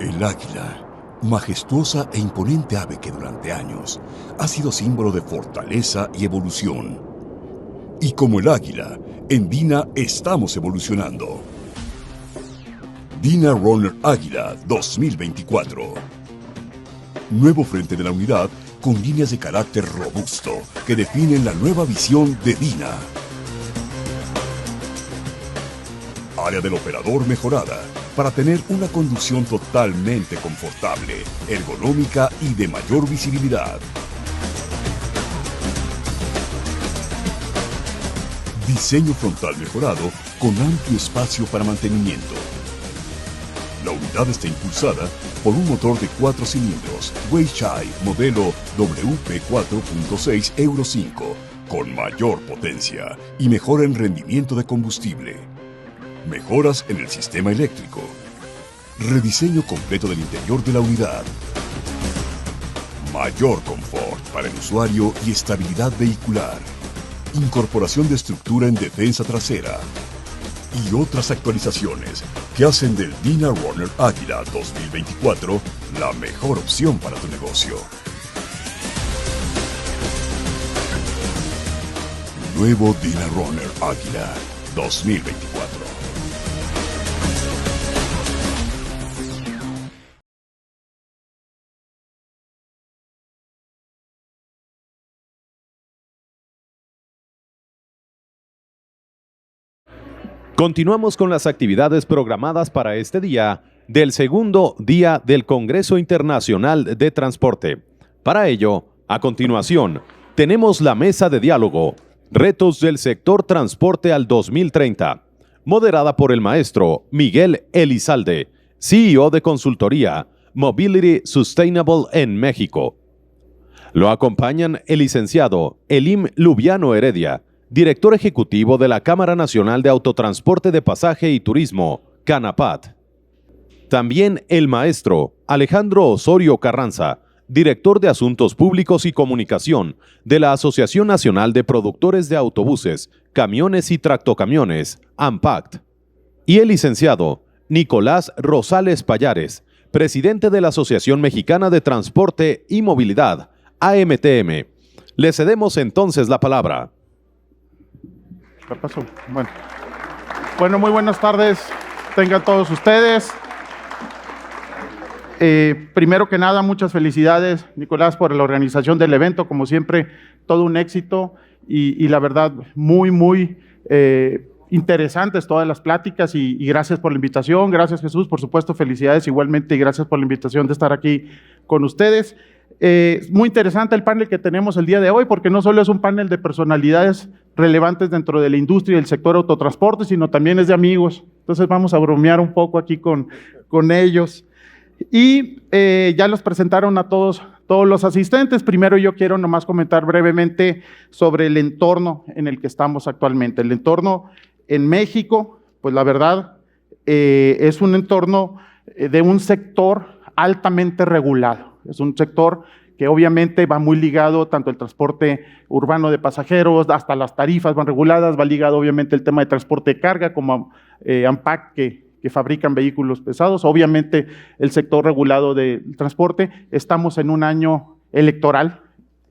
El águila, majestuosa e imponente ave que durante años ha sido símbolo de fortaleza y evolución. Y como el águila, en Dina estamos evolucionando. Dina Runner Águila 2024. Nuevo frente de la unidad con líneas de carácter robusto que definen la nueva visión de Dina. Área del operador mejorada para tener una conducción totalmente confortable, ergonómica y de mayor visibilidad. Diseño frontal mejorado con amplio espacio para mantenimiento. La unidad está impulsada por un motor de 4 cilindros Weichai modelo WP4.6 Euro 5 con mayor potencia y mejora en rendimiento de combustible. Mejoras en el sistema eléctrico. Rediseño completo del interior de la unidad. Mayor confort para el usuario y estabilidad vehicular. Incorporación de estructura en defensa trasera. Y otras actualizaciones que hacen del Dina Runner Águila 2024 la mejor opción para tu negocio. Nuevo Dina Runner Águila 2024. Continuamos con las actividades programadas para este día del segundo día del Congreso Internacional de Transporte. Para ello, a continuación, tenemos la mesa de diálogo, Retos del Sector Transporte al 2030, moderada por el maestro Miguel Elizalde, CEO de consultoría Mobility Sustainable en México. Lo acompañan el licenciado Elim Lubiano Heredia, director ejecutivo de la Cámara Nacional de Autotransporte de Pasaje y Turismo, CANAPAT. También el maestro Alejandro Osorio Carranza, director de Asuntos Públicos y Comunicación de la Asociación Nacional de Productores de Autobuses, Camiones y Tractocamiones, ANPACT. Y el licenciado Nicolás Rosales Payares, presidente de la Asociación Mexicana de Transporte y Movilidad, AMTM. Le cedemos entonces la palabra. ¿Qué pasó? Bueno, muy buenas tardes tengan todos ustedes. Primero que nada, muchas felicidades, Nicolás, por la organización del evento. Como siempre, todo un éxito y la verdad, muy interesantes todas las pláticas y gracias por la invitación. Gracias, Jesús, por supuesto, felicidades igualmente y gracias por la invitación de estar aquí con ustedes. Muy interesante el panel que tenemos el día de hoy, porque no solo es un panel de personalidades relevantes dentro de la industria y el sector autotransporte, sino también es de amigos. Entonces vamos a bromear un poco aquí con ellos. Y ya los presentaron a todos los asistentes. Primero yo quiero nomás comentar brevemente sobre el entorno en el que estamos actualmente. El entorno en México, pues la verdad, es un entorno de un sector altamente regulado. Es un sector que obviamente va muy ligado tanto el transporte urbano de pasajeros, hasta las tarifas van reguladas, va ligado obviamente el tema de transporte de carga como ANPAC que fabrican vehículos pesados, obviamente el sector regulado del transporte. Estamos en un año electoral,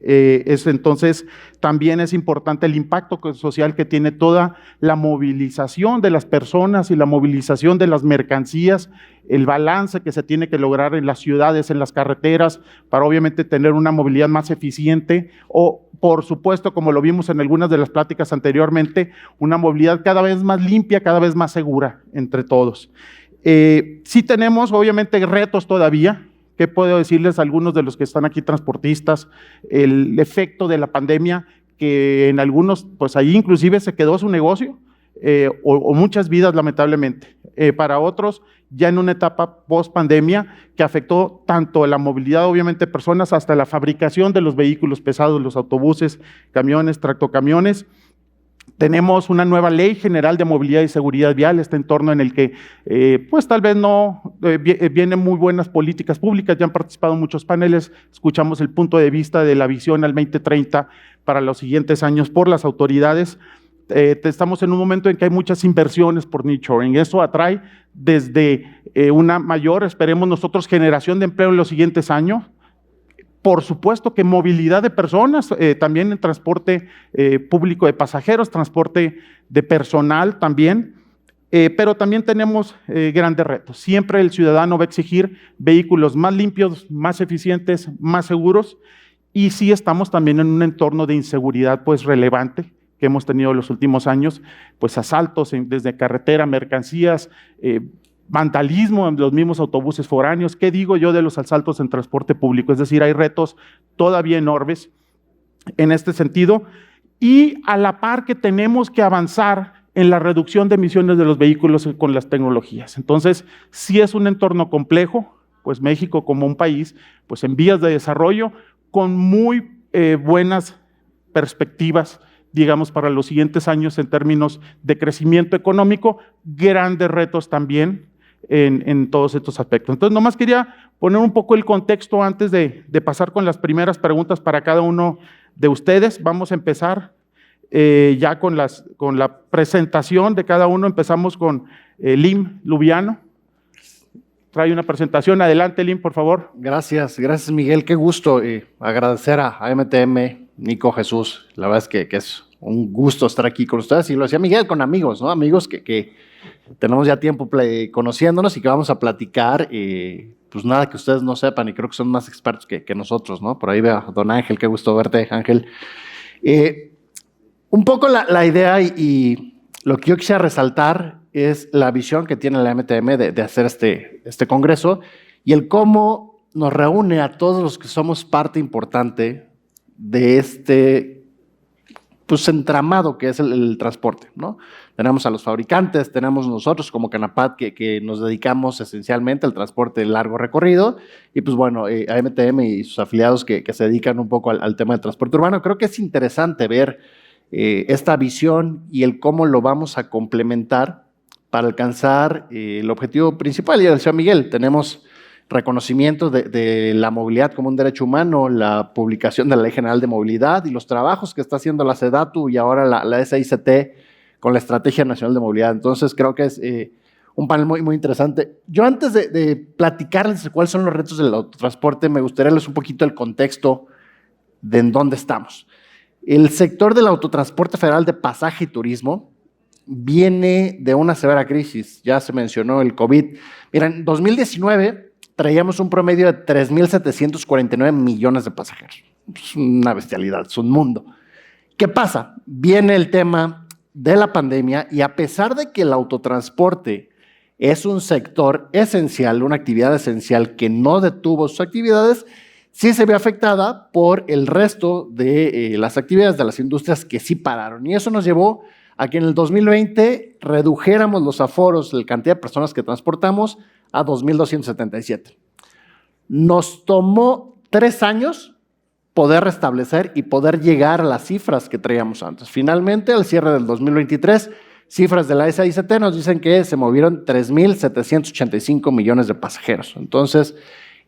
entonces también es importante el impacto social que tiene toda la movilización de las personas y la movilización de las mercancías, el balance que se tiene que lograr en las ciudades, en las carreteras, para obviamente tener una movilidad más eficiente o, por supuesto, como lo vimos en algunas de las pláticas anteriormente, una movilidad cada vez más limpia, cada vez más segura entre todos. Sí tenemos, obviamente, retos todavía. ¿Qué puedo decirles a algunos de los que están aquí transportistas? El efecto de la pandemia, que en algunos, pues ahí inclusive se quedó su negocio, o muchas vidas lamentablemente. Para otros, ya en una etapa post-pandemia que afectó tanto la movilidad, obviamente, de personas, hasta la fabricación de los vehículos pesados, los autobuses, camiones, tractocamiones. Tenemos una nueva Ley General de Movilidad y Seguridad Vial, este entorno en el que pues tal vez no vienen muy buenas políticas públicas. Ya han participado en muchos paneles, escuchamos el punto de vista de la visión al 2030 para los siguientes años por las autoridades. Estamos en un momento en que hay muchas inversiones por nearshoring. Eso atrae desde una mayor, esperemos nosotros, generación de empleo en los siguientes años. Por supuesto que movilidad de personas, también en transporte público de pasajeros, transporte de personal también, pero también tenemos grandes retos. Siempre el ciudadano va a exigir vehículos más limpios, más eficientes, más seguros, y sí estamos también en un entorno de inseguridad pues relevante que hemos tenido en los últimos años, pues asaltos desde carretera, mercancías, vandalismo en los mismos autobuses foráneos. ¿Qué digo yo de los asaltos en transporte público? Es decir, hay retos todavía enormes en este sentido, y a la par que tenemos que avanzar en la reducción de emisiones de los vehículos con las tecnologías. Entonces, sí es un entorno complejo, pues México como un país, pues en vías de desarrollo, con muy buenas perspectivas, digamos, para los siguientes años en términos de crecimiento económico, grandes retos también en todos estos aspectos. Entonces, nomás quería poner un poco el contexto antes de pasar con las primeras preguntas para cada uno de ustedes. Vamos a empezar ya con la presentación de cada uno. Empezamos con Lim Lubiano. Trae una presentación. Adelante, Lim, por favor. Gracias Miguel, qué gusto agradecer a MTM, Nico, Jesús. La verdad es que es un gusto estar aquí con ustedes, y lo decía Miguel, con amigos, ¿no? Amigos que tenemos ya tiempo conociéndonos y que vamos a platicar, pues nada que ustedes no sepan, y creo que son más expertos que nosotros, ¿no? Por ahí veo a don Ángel, qué gusto verte, Ángel. Un poco la idea y lo que yo quisiera resaltar es la visión que tiene la MTM de hacer este congreso, y el cómo nos reúne a todos los que somos parte importante de este pues entramado que es el transporte, ¿no? Tenemos a los fabricantes, tenemos nosotros como Canapat que nos dedicamos esencialmente al transporte de largo recorrido, y pues bueno, a MTM y sus afiliados que se dedican un poco al tema del transporte urbano. Creo que es interesante ver esta visión y el cómo lo vamos a complementar para alcanzar el objetivo principal. Ya decía Miguel, tenemos reconocimiento de la movilidad como un derecho humano, la publicación de la Ley General de Movilidad y los trabajos que está haciendo la SEDATU y ahora la SICT con la Estrategia Nacional de Movilidad. Entonces creo que es un panel muy, muy interesante. Yo antes de platicarles cuáles son los retos del autotransporte, me gustaría darles un poquito el contexto de en dónde estamos. El sector del autotransporte federal de pasaje y turismo viene de una severa crisis. Ya se mencionó el COVID. Mira, en 2019 traíamos un promedio de 3,749 millones de pasajeros. Es una bestialidad, es un mundo. ¿Qué pasa? Viene el tema de la pandemia, y a pesar de que el autotransporte es un sector esencial, una actividad esencial que no detuvo sus actividades, sí se ve afectada por el resto de las actividades de las industrias que sí pararon. Y eso nos llevó a que en el 2020 redujéramos los aforos, la cantidad de personas que transportamos, a 2,277. Nos tomó 3 años poder restablecer y poder llegar a las cifras que traíamos antes. Finalmente, al cierre del 2023, cifras de la SICT nos dicen que se movieron 3,785 millones de pasajeros. Entonces,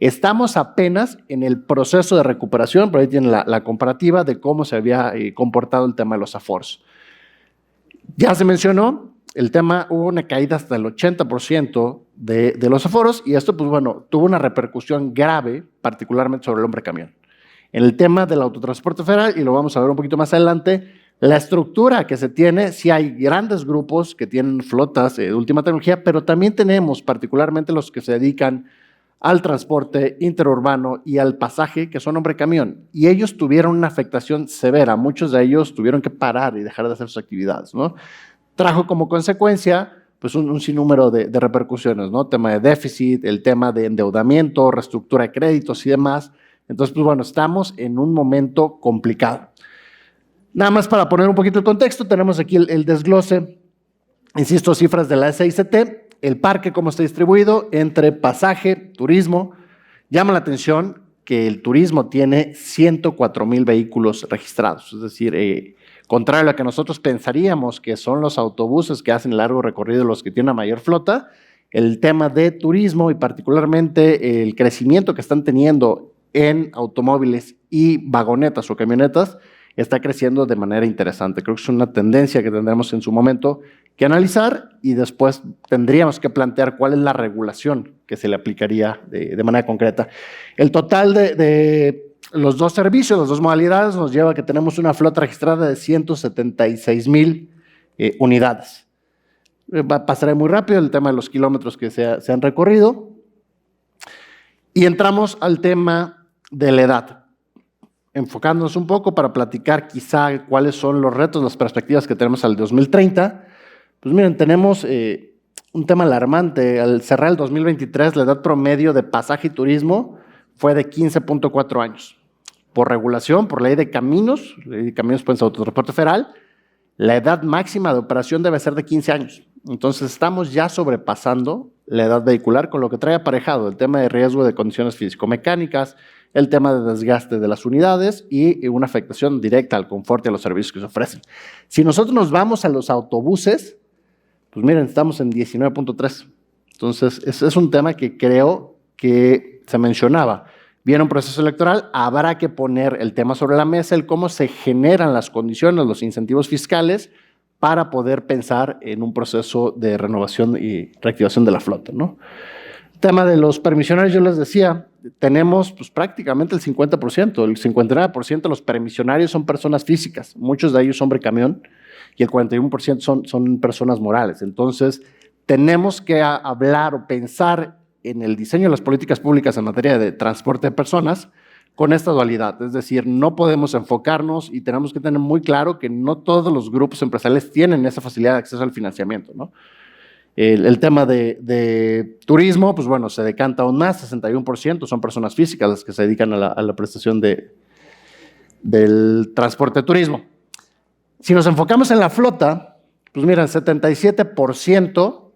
estamos apenas en el proceso de recuperación, por ahí tienen la comparativa de cómo se había comportado el tema de los aforos. Ya se mencionó el tema, hubo una caída hasta el 80% de los aforos, y esto, pues bueno, tuvo una repercusión grave, particularmente sobre el hombre camión. En el tema del autotransporte federal, y lo vamos a ver un poquito más adelante, la estructura que se tiene, sí hay grandes grupos que tienen flotas de última tecnología, pero también tenemos particularmente los que se dedican al transporte interurbano y al pasaje, que son hombre camión, y ellos tuvieron una afectación severa. Muchos de ellos tuvieron que parar y dejar de hacer sus actividades, ¿no? Trajo como consecuencia pues un sinnúmero de repercusiones, ¿no? Tema de déficit, el tema de endeudamiento, reestructura de créditos y demás. Entonces, pues bueno, estamos en un momento complicado. Nada más para poner un poquito el contexto, tenemos aquí el desglose, insisto, cifras de la SICT, el parque cómo está distribuido entre pasaje, turismo. Llama la atención que el turismo tiene 104,000 vehículos registrados, es decir, contrario a lo que nosotros pensaríamos que son los autobuses que hacen largo recorrido los que tienen una mayor flota, el tema de turismo y particularmente el crecimiento que están teniendo en automóviles y vagonetas o camionetas está creciendo de manera interesante. Creo que es una tendencia que tendremos en su momento que analizar y después tendríamos que plantear cuál es la regulación que se le aplicaría de manera concreta. El total de los dos servicios, las dos modalidades, nos lleva a que tenemos una flota registrada de 176,000 unidades. Pasaré muy rápido el tema de los kilómetros que se han recorrido. Y entramos al tema de la edad, enfocándonos un poco para platicar quizá cuáles son los retos, las perspectivas que tenemos al 2030. Pues miren, tenemos un tema alarmante. Al cerrar el 2023, la edad promedio de pasaje y turismo fue de 15.4 años. Por regulación, por ley de caminos puede ser autotransporte federal, la edad máxima de operación debe ser de 15 años. Entonces estamos ya sobrepasando la edad vehicular, con lo que trae aparejado el tema de riesgo de condiciones físico-mecánicas, el tema de desgaste de las unidades y una afectación directa al confort y a los servicios que se ofrecen. Si nosotros nos vamos a los autobuses, pues miren, estamos en 19.3. Entonces, es un tema que creo que se mencionaba. Viene un proceso electoral, habrá que poner el tema sobre la mesa, el cómo se generan las condiciones, los incentivos fiscales para poder pensar en un proceso de renovación y reactivación de la flota, ¿no? El tema de los permisionarios, yo les decía, tenemos pues, prácticamente el 50%, el 59% de los permisionarios son personas físicas, muchos de ellos hombre camión, y el 41% son personas morales. Entonces, tenemos que hablar o pensar en el diseño de las políticas públicas en materia de transporte de personas con esta dualidad. Es decir, no podemos enfocarnos y tenemos que tener muy claro que no todos los grupos empresariales tienen esa facilidad de acceso al financiamiento, ¿no? El tema de turismo, pues bueno, se decanta aún más, 61% son personas físicas las que se dedican a la prestación del transporte de turismo. Si nos enfocamos en la flota, pues miren, 77%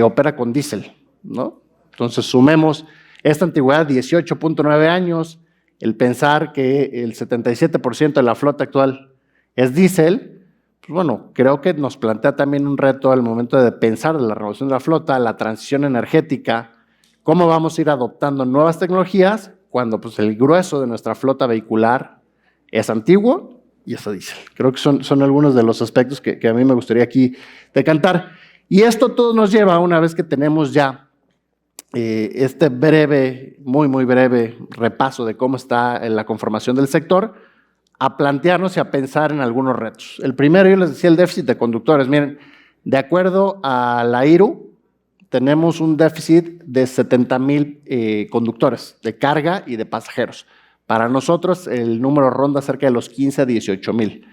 opera con diésel, ¿no? Entonces sumemos esta antigüedad, 18.9 años, el pensar que el 77% de la flota actual es diésel, pues bueno, creo que nos plantea también un reto al momento de pensar de la renovación de la flota, la transición energética, cómo vamos a ir adoptando nuevas tecnologías cuando pues, el grueso de nuestra flota vehicular es antiguo y es a diésel. Creo que son algunos de los aspectos que a mí me gustaría aquí decantar. Y esto todo nos lleva, una vez que tenemos ya este breve, muy breve repaso de cómo está la conformación del sector, a plantearnos y a pensar en algunos retos. El primero, yo les decía, el déficit de conductores. Miren, de acuerdo a la IRU, tenemos un déficit de 70,000 conductores de carga y de pasajeros. Para nosotros, el número ronda cerca de los 15 a 18,000.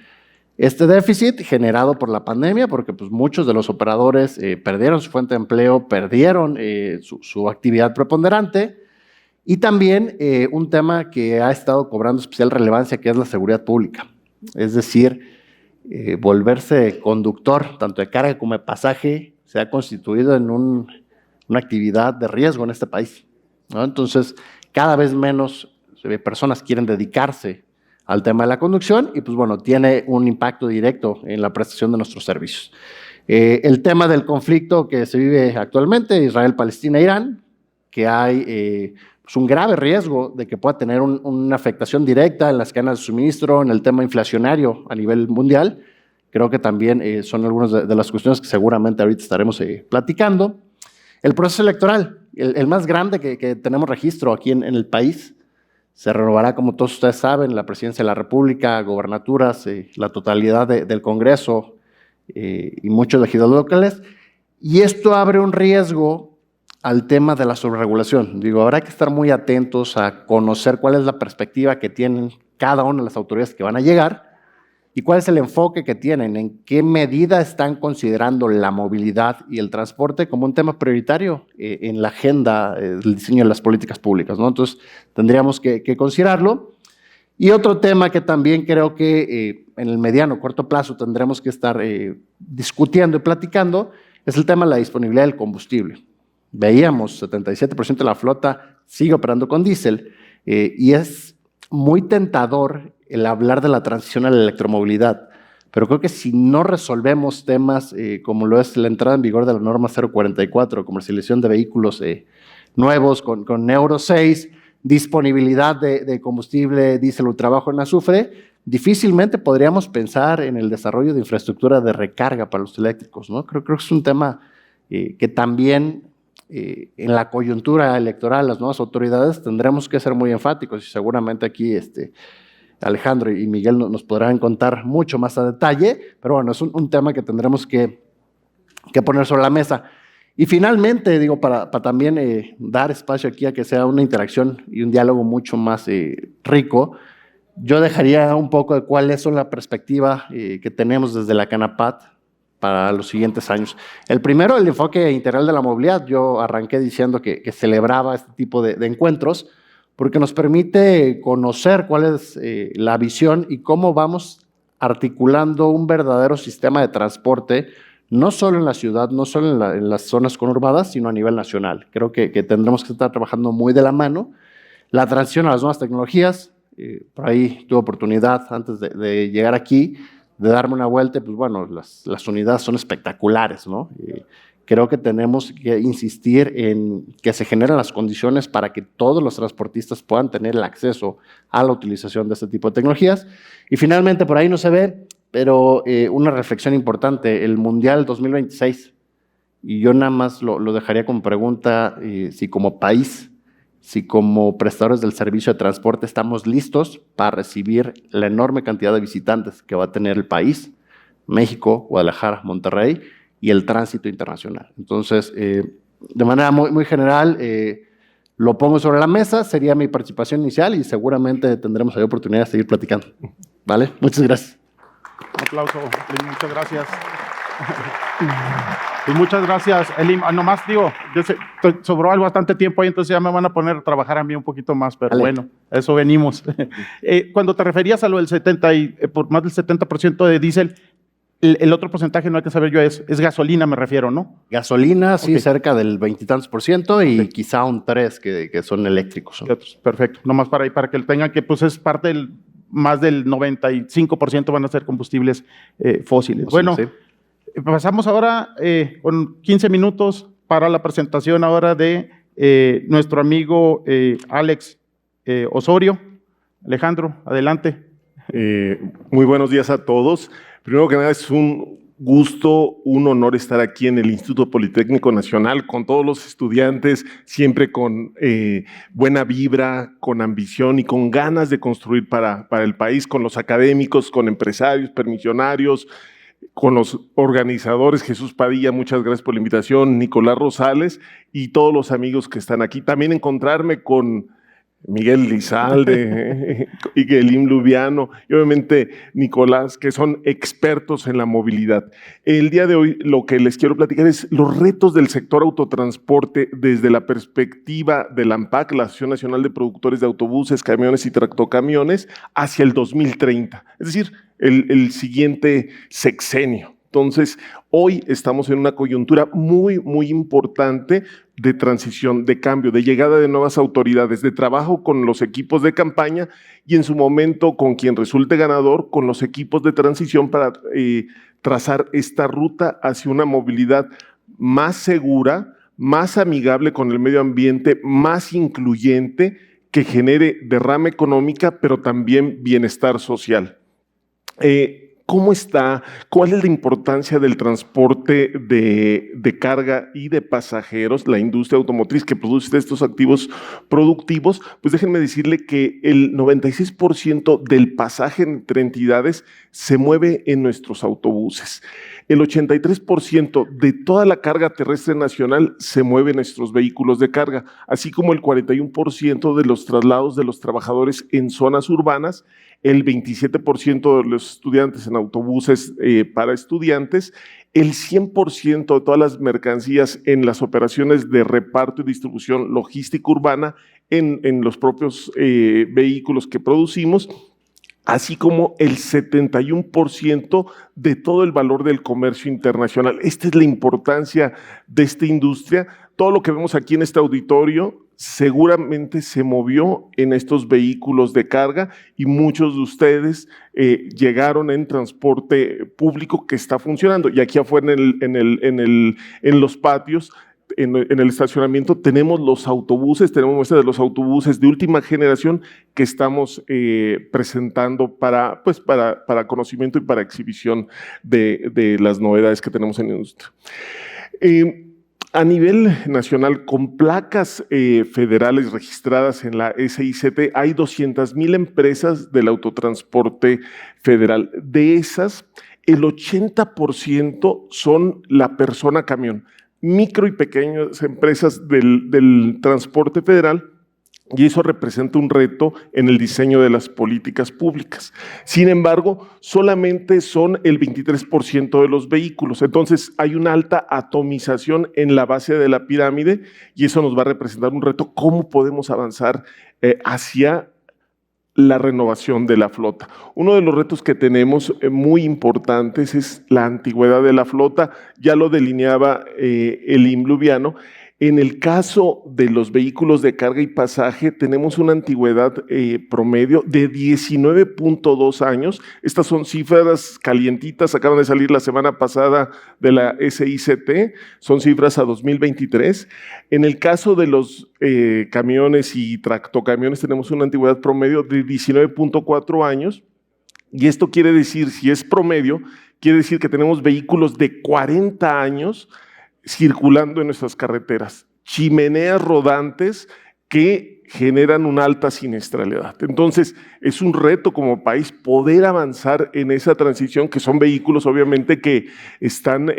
Este déficit generado por la pandemia, porque pues, muchos de los operadores perdieron su fuente de empleo, perdieron su actividad preponderante, y también un tema que ha estado cobrando especial relevancia, que es la seguridad pública. Es decir, volverse conductor, tanto de carga como de pasaje, se ha constituido en una actividad de riesgo en este país, ¿no? Entonces, cada vez menos personas quieren dedicarse al tema de la conducción y pues bueno, tiene un impacto directo en la prestación de nuestros servicios. El tema del conflicto que se vive actualmente, Israel, Palestina, Irán, que hay pues un grave riesgo de que pueda tener una afectación directa en las cadenas de suministro, en el tema inflacionario a nivel mundial. Creo que también son algunas de las cuestiones que seguramente ahorita estaremos platicando. El proceso electoral, el más grande que tenemos registro aquí en el país. Se renovará, como todos ustedes saben, la presidencia de la República, gobernaturas, la totalidad del Congreso y muchos legisladores locales. Y esto abre un riesgo al tema de la sobreregulación. Digo, habrá que estar muy atentos a conocer cuál es la perspectiva que tienen cada una de las autoridades que van a llegar y cuál es el enfoque que tienen, en qué medida están considerando la movilidad y el transporte como un tema prioritario en la agenda del diseño de las políticas públicas, ¿no? Entonces, tendríamos que considerarlo. Y otro tema que también creo que en el mediano o corto plazo tendremos que estar discutiendo y platicando es el tema de la disponibilidad del combustible. Veíamos, 77% de la flota sigue operando con diésel y es muy tentador el hablar de la transición a la electromovilidad, pero creo que si no resolvemos temas como lo es la entrada en vigor de la norma 044, comercialización de vehículos nuevos con Euro 6, disponibilidad de combustible diésel o trabajo en azufre, difícilmente podríamos pensar en el desarrollo de infraestructura de recarga para los eléctricos, ¿no? Creo que es un tema que también en la coyuntura electoral las nuevas autoridades tendremos que ser muy enfáticos y seguramente aquí Alejandro y Miguel nos podrán contar mucho más a detalle, pero bueno, es un tema que tendremos que poner sobre la mesa. Y finalmente, digo, para también dar espacio aquí a que sea una interacción y un diálogo mucho más rico, yo dejaría un poco de cuál es la perspectiva que tenemos desde la Canapat para los siguientes años. El primero, el enfoque integral de la movilidad. Yo arranqué diciendo que celebraba este tipo de encuentros porque nos permite conocer cuál es la visión y cómo vamos articulando un verdadero sistema de transporte, no solo en la ciudad, no solo en las zonas conurbadas, sino a nivel nacional. Creo que tendremos que estar trabajando muy de la mano. La transición a las nuevas tecnologías, por ahí tuve oportunidad antes de llegar aquí, de darme una vuelta, y pues bueno, las unidades son espectaculares, ¿no? Creo que tenemos que insistir en que se generen las condiciones para que todos los transportistas puedan tener el acceso a la utilización de este tipo de tecnologías. Y finalmente, por ahí no se ve, pero una reflexión importante, el Mundial 2026, y yo nada más lo dejaría como pregunta, si como país, si como prestadores del servicio de transporte estamos listos para recibir la enorme cantidad de visitantes que va a tener el país, México, Guadalajara, Monterrey, y el tránsito internacional. Entonces, de manera muy general, lo pongo sobre la mesa, sería mi participación inicial y seguramente tendremos ahí oportunidad de seguir platicando. ¿Vale? Muchas gracias. Un aplauso, muchas gracias. Pues muchas gracias, Elim. Nomás digo, sobró bastante tiempo ahí, entonces ya me van a poner a trabajar a mí un poquito más, pero Vale. bueno, a eso venimos. Cuando te referías a lo del 70 y por más del 70% de diésel, el otro porcentaje no hay que saber yo es gasolina, me refiero, ¿no? Gasolina, sí, Ok. cerca del 20 y tantos % y Ok. quizá un 3 que son eléctricos, ¿no? Perfecto, nomás para que tengan que, pues es parte del, más del 95% van a ser combustibles fósiles. Bueno, Sí. pasamos ahora con 15 minutos para la presentación ahora de nuestro amigo Alex Osorio. Alejandro, adelante. Muy buenos días a todos. Primero que nada, es un gusto, un honor estar aquí en el Instituto Politécnico Nacional con todos los estudiantes, siempre con buena vibra, con ambición y con ganas de construir para el país, con los académicos, con empresarios, permisionarios, con los organizadores. Jesús Padilla, muchas gracias por la invitación, Nicolás Rosales y todos los amigos que están aquí. También encontrarme con Miguel Lizalde y Elim Lubiano y obviamente Nicolás, que son expertos en la movilidad. El día de hoy lo que les quiero platicar es los retos del sector autotransporte desde la perspectiva de la ANPAC, la Asociación Nacional de Productores de Autobuses, Camiones y Tractocamiones, hacia el 2030, es decir, el siguiente sexenio. Entonces, hoy estamos en una coyuntura muy importante de transición, de cambio, de llegada de nuevas autoridades, de trabajo con los equipos de campaña y en su momento con quien resulte ganador, con los equipos de transición para trazar esta ruta hacia una movilidad más segura, más amigable con el medio ambiente, más incluyente, que genere derrama económica, pero también bienestar social. ¿Cómo está? ¿Cuál es la importancia del transporte de carga y de pasajeros, la industria automotriz que produce estos activos productivos? Pues déjenme decirle que el 96% del pasaje entre entidades se mueve en nuestros autobuses. El 83% de toda la carga terrestre nacional se mueve en nuestros vehículos de carga, así como el 41% de los traslados de los trabajadores en zonas urbanas, el 27% de los estudiantes en autobuses para estudiantes, el 100% de todas las mercancías en las operaciones de reparto y distribución logística urbana en los propios vehículos que producimos, así como el 71% de todo el valor del comercio internacional. Esta es la importancia de esta industria. Todo lo que vemos aquí en este auditorio seguramente se movió en estos vehículos de carga y muchos de ustedes llegaron en transporte público que está funcionando. Y aquí afuera en los patios en el estacionamiento tenemos los autobuses, tenemos muestras de los autobuses de última generación que estamos presentando para conocimiento y para exhibición de las novedades que tenemos en la industria. A nivel nacional, con placas federales registradas en la SICT, hay 200,000 empresas del autotransporte federal. De esas, el 80% son la persona camión, micro y pequeñas empresas del transporte federal, y eso representa un reto en el diseño de las políticas públicas. Sin embargo, solamente son el 23% de los vehículos. Entonces, hay una alta atomización en la base de la pirámide y eso nos va a representar un reto. ¿Cómo podemos avanzar hacia la renovación de la flota? Uno de los retos que tenemos muy importantes es la antigüedad de la flota. Ya lo delineaba el Lubiano. En el caso de los vehículos de carga y pasaje, tenemos una antigüedad promedio de 19.2 años. Estas son cifras calientitas, acaban de salir la semana pasada de la SICT, son cifras a 2023. En el caso de los camiones y tractocamiones, tenemos una antigüedad promedio de 19.4 años. Y esto quiere decir, si es promedio, quiere decir que tenemos vehículos de 40 años circulando en nuestras carreteras, chimeneas rodantes que generan una alta siniestralidad. Entonces, es un reto como país poder avanzar en esa transición, que son vehículos obviamente que están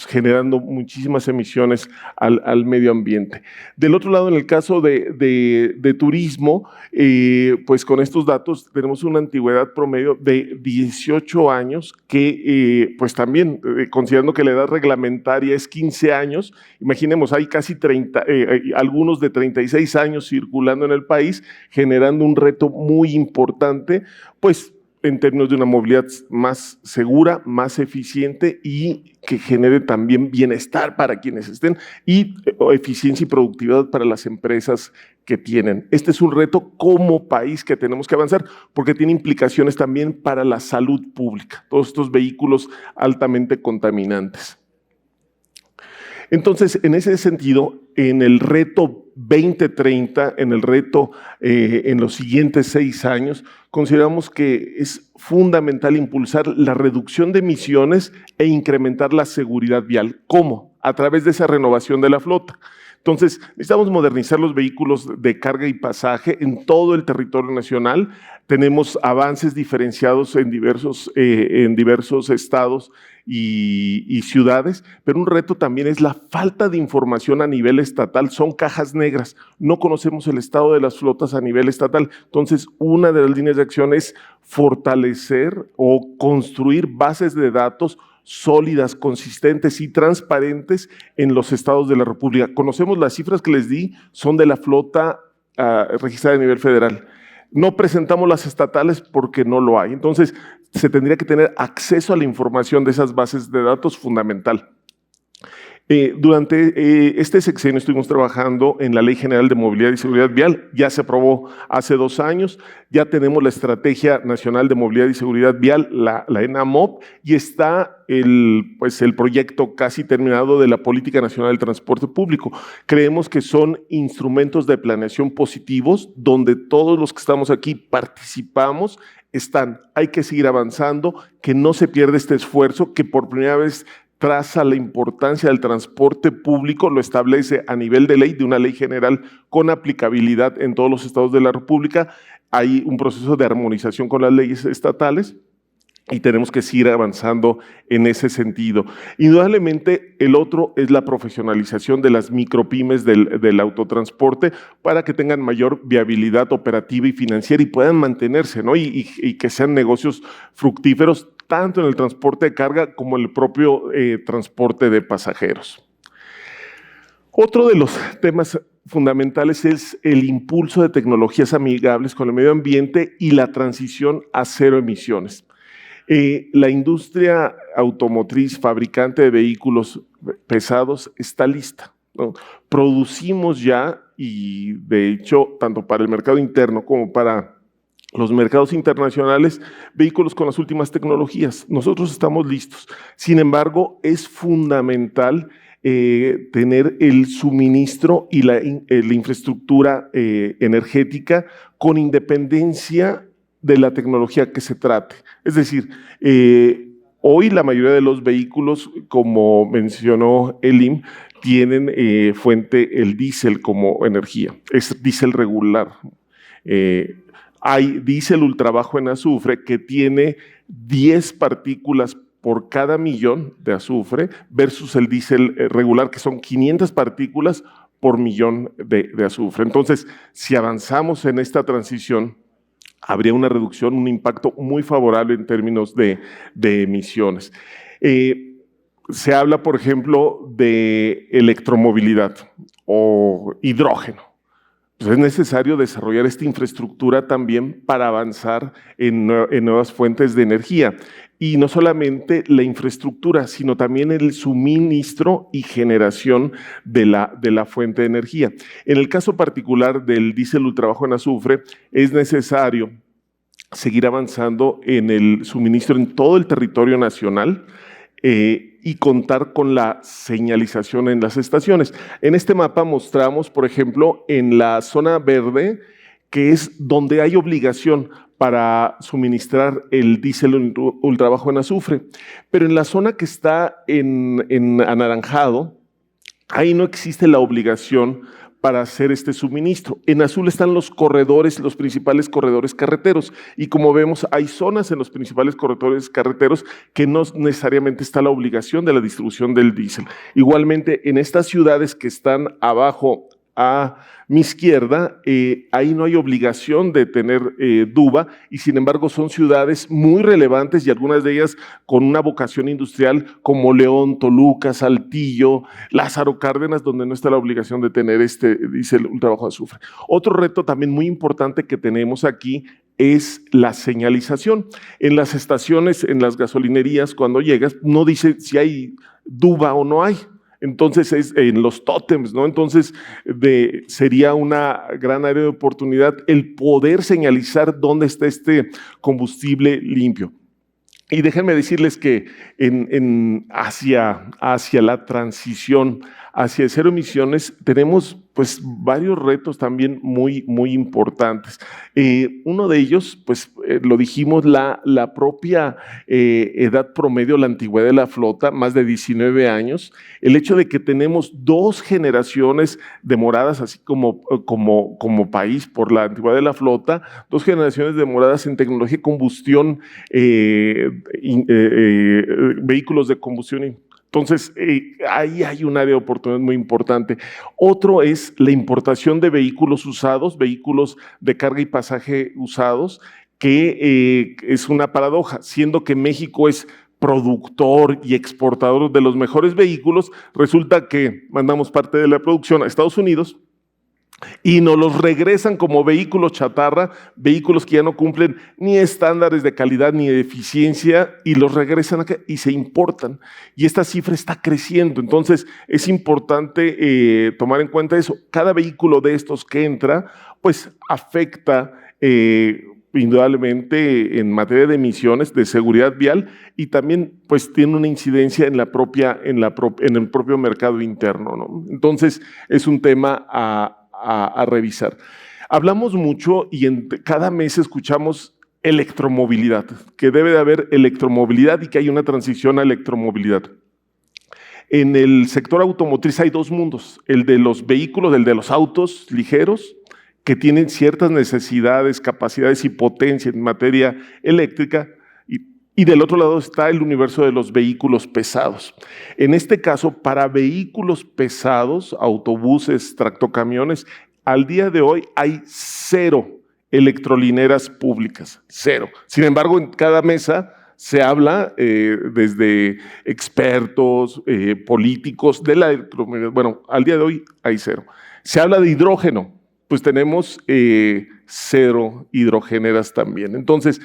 generando muchísimas emisiones al medio ambiente. Del otro lado, en el caso de turismo, pues con estos datos tenemos una antigüedad promedio de 18 años, que pues también, considerando que la edad reglamentaria es 15 años, imaginemos, hay casi 30, algunos de 36 años circulando en el país, generando un reto muy importante, pues en términos de una movilidad más segura, más eficiente y que genere también bienestar para quienes estén y eficiencia y productividad para las empresas que tienen. Este es un reto como país que tenemos que avanzar porque tiene implicaciones también para la salud pública, todos estos vehículos altamente contaminantes. Entonces, en ese sentido, en el reto 2030, en el reto en los siguientes 6 años, consideramos que es fundamental impulsar la reducción de emisiones e incrementar la seguridad vial. ¿Cómo? A través de esa renovación de la flota. Entonces, necesitamos modernizar los vehículos de carga y pasaje en todo el territorio nacional. Tenemos avances diferenciados en diversos estados y ciudades, pero un reto también es la falta de información a nivel estatal. Son cajas negras, no conocemos el estado de las flotas a nivel estatal. Entonces, una de las líneas de acción es fortalecer o construir bases de datos sólidas, consistentes y transparentes en los estados de la República. Conocemos las cifras que les di, son de la flota registrada a nivel federal. No presentamos las estatales porque no lo hay. Entonces, se tendría que tener acceso a la información de esas bases de datos fundamental. Durante este sexenio estuvimos trabajando en la Ley General de Movilidad y Seguridad Vial, ya se aprobó hace 2 años, ya tenemos la Estrategia Nacional de Movilidad y Seguridad Vial, la ENAMOP, y está el proyecto casi terminado de la Política Nacional del Transporte Público. Creemos que son instrumentos de planeación positivos, donde todos los que estamos aquí participamos, hay que seguir avanzando, que no se pierda este esfuerzo, que por primera vez traza la importancia del transporte público, lo establece a nivel de ley, de una ley general con aplicabilidad en todos los estados de la República. Hay un proceso de armonización con las leyes estatales y tenemos que seguir avanzando en ese sentido. Indudablemente, el otro es la profesionalización de las micropymes del autotransporte para que tengan mayor viabilidad operativa y financiera y puedan mantenerse, ¿no? Y que sean negocios fructíferos tanto en el transporte de carga como en el propio transporte de pasajeros. Otro de los temas fundamentales es el impulso de tecnologías amigables con el medio ambiente y la transición a cero emisiones. La industria automotriz, fabricante de vehículos pesados, está lista, ¿no? Producimos ya, y de hecho, tanto para el mercado interno como para los mercados internacionales, vehículos con las últimas tecnologías. Nosotros estamos listos. Sin embargo, es fundamental tener el suministro y la infraestructura energética con independencia de la tecnología que se trate. Es decir, hoy la mayoría de los vehículos, como mencionó Elim, tienen fuente el diésel como energía, es diésel regular. Hay diésel ultrabajo en azufre que tiene 10 partículas por cada millón de azufre versus el diésel regular, que son 500 partículas por millón de azufre. Entonces, si avanzamos en esta transición, habría una reducción, un impacto muy favorable en términos de emisiones. Se habla, por ejemplo, de electromovilidad o hidrógeno. Pues es necesario desarrollar esta infraestructura también para avanzar en nuevas fuentes de energía. Y no solamente la infraestructura, sino también el suministro y generación de la fuente de energía. En el caso particular del diésel ultrabajo en azufre, es necesario seguir avanzando en el suministro en todo el territorio nacional y contar con la señalización en las estaciones. En este mapa mostramos, por ejemplo, en la zona verde, que es donde hay obligación para suministrar el diésel ultrabajo en azufre. Pero en la zona que está en anaranjado, ahí no existe la obligación para hacer este suministro. En azul están los corredores, los principales corredores carreteros. Y como vemos, hay zonas en los principales corredores carreteros que no necesariamente está la obligación de la distribución del diésel. Igualmente, en estas ciudades que están abajo a mi izquierda, ahí no hay obligación de tener DUVA y sin embargo son ciudades muy relevantes y algunas de ellas con una vocación industrial como León, Toluca, Saltillo, Lázaro Cárdenas, donde no está la obligación de tener este diésel ultrabajo de azufre. Otro reto también muy importante que tenemos aquí es la señalización. En las estaciones, en las gasolinerías, cuando llegas, no dice si hay DUVA o no hay. Entonces es en los tótems, ¿no? Entonces sería una gran área de oportunidad el poder señalizar dónde está este combustible limpio. Y déjenme decirles que hacia la transición hacia cero emisiones tenemos pues varios retos también muy importantes. Uno de ellos, pues lo dijimos, la propia edad promedio, la antigüedad de la flota, más de 19 años, el hecho de que tenemos 2 generaciones demoradas, así como país por la antigüedad de la flota, 2 generaciones demoradas en tecnología de combustión, vehículos de combustión. Entonces, ahí hay un área de oportunidad muy importante. Otro es la importación de vehículos usados, vehículos de carga y pasaje usados, que es una paradoja, siendo que México es productor y exportador de los mejores vehículos, resulta que mandamos parte de la producción a Estados Unidos y nos los regresan como vehículos chatarra, vehículos que ya no cumplen ni estándares de calidad ni de eficiencia y los regresan acá y se importan. Y esta cifra está creciendo, entonces es importante tomar en cuenta eso. Cada vehículo de estos que entra, pues afecta indudablemente en materia de emisiones, de seguridad vial y también pues tiene una incidencia en el propio mercado interno, ¿no? Entonces es un tema a revisar. Hablamos mucho y cada mes escuchamos electromovilidad, que debe de haber electromovilidad y que hay una transición a electromovilidad. En el sector automotriz hay 2 mundos, el de los vehículos, el de los autos ligeros, que tienen ciertas necesidades, capacidades y potencia en materia eléctrica, y del otro lado está el universo de los vehículos pesados. En este caso, para vehículos pesados, autobuses, tractocamiones, al día de hoy hay 0 electrolineras públicas, 0. Sin embargo, en cada mesa se habla desde expertos, políticos de la electromovilidad. Bueno, al día de hoy hay 0. Se habla de hidrógeno, pues tenemos 0 hidrogeneras también. Entonces,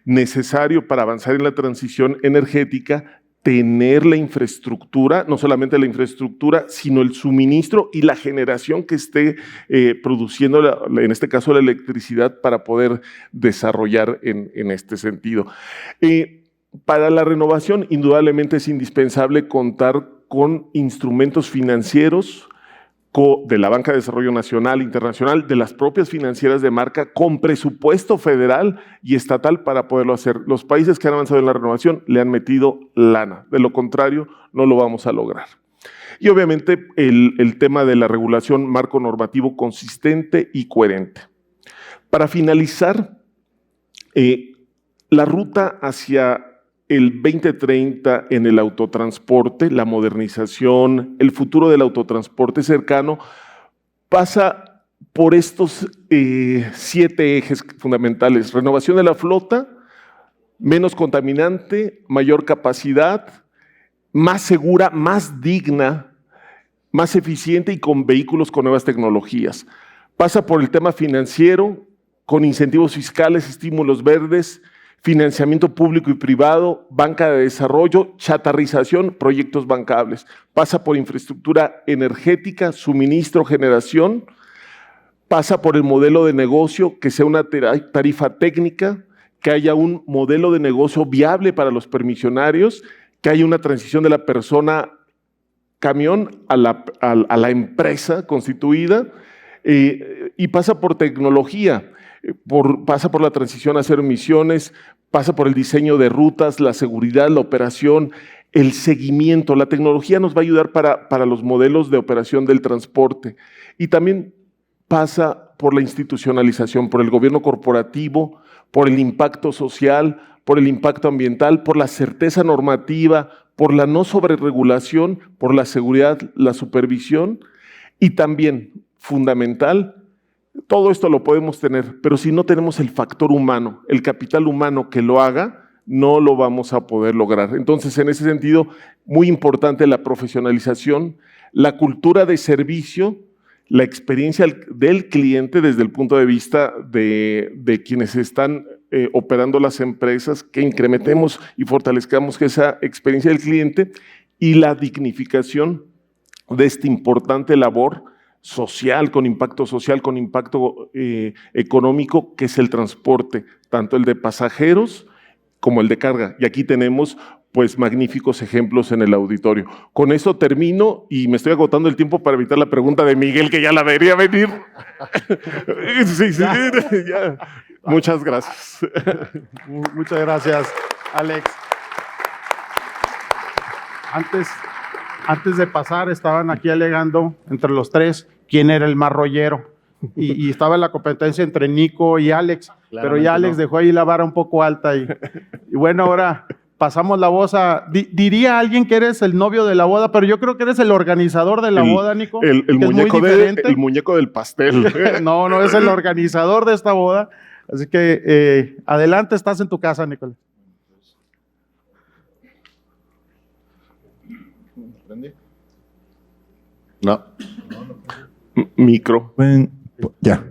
necesario para avanzar en la transición energética, tener la infraestructura, no solamente la infraestructura, sino el suministro y la generación que esté produciendo, en este caso, la electricidad para poder desarrollar en este sentido. Para la renovación, indudablemente es indispensable contar con instrumentos financieros de la Banca de Desarrollo Nacional, Internacional, de las propias financieras de marca, con presupuesto federal y estatal para poderlo hacer. Los países que han avanzado en la renovación le han metido lana, de lo contrario no lo vamos a lograr. Y obviamente el tema de la regulación, marco normativo consistente y coherente. Para finalizar, la ruta hacia el 2030 en el autotransporte, la modernización, el futuro del autotransporte cercano, pasa por estos 7 ejes fundamentales: renovación de la flota, menos contaminante, mayor capacidad, más segura, más digna, más eficiente y con vehículos con nuevas tecnologías. Pasa por el tema financiero, con incentivos fiscales, estímulos verdes, financiamiento público y privado, banca de desarrollo, chatarrización, proyectos bancables. Pasa por infraestructura energética, suministro, generación. Pasa por el modelo de negocio, que sea una tarifa técnica, que haya un modelo de negocio viable para los permisionarios, que haya una transición de la persona camión a la empresa constituida, y pasa por tecnología. Pasa por la transición a cero emisiones, pasa por el diseño de rutas, la seguridad, la operación, el seguimiento. La tecnología nos va a ayudar para los modelos de operación del transporte. Y también pasa por la institucionalización, por el gobierno corporativo, por el impacto social, por el impacto ambiental, por la certeza normativa, por la no sobreregulación, por la seguridad, la supervisión y también, fundamental, todo esto lo podemos tener, pero si no tenemos el factor humano, el capital humano que lo haga, no lo vamos a poder lograr. Entonces, en ese sentido, muy importante la profesionalización, la cultura de servicio, la experiencia del cliente desde el punto de vista de quienes están operando las empresas, que incrementemos y fortalezcamos esa experiencia del cliente y la dignificación de esta importante labor social, con impacto económico, que es el transporte, tanto el de pasajeros como el de carga. Y aquí tenemos pues magníficos ejemplos en el auditorio. Con eso termino y me estoy agotando el tiempo para evitar la pregunta de Miguel, que ya la debería venir. Sí, ya. Muchas gracias. Muchas gracias, Alex. Antes de pasar, estaban aquí alegando entre los tres quién era el más rollero. Y estaba la competencia entre Nico y Alex, pero ya Alex dejó ahí la vara un poco alta. Y bueno, ahora pasamos la voz a... diría alguien que eres el novio de la boda, pero yo creo que eres el organizador de la boda, Nico. El muñeco del pastel. No, es el organizador de esta boda. Así que adelante, estás en tu casa, Nicolás. No. Micro. Bueno, ya.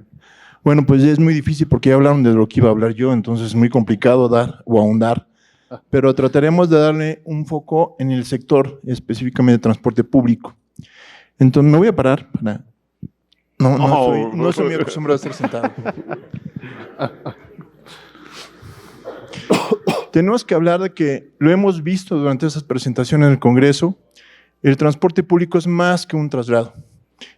Bueno, pues es muy difícil porque ya hablaron de lo que iba a hablar yo, entonces es muy complicado dar o ahondar. Pero trataremos de darle un foco en el sector, específicamente de transporte público. Entonces me voy a parar para... No soy muy acostumbrado a estar sentado. Tenemos que hablar de que lo hemos visto durante esas presentaciones en el Congreso. El transporte público es más que un traslado.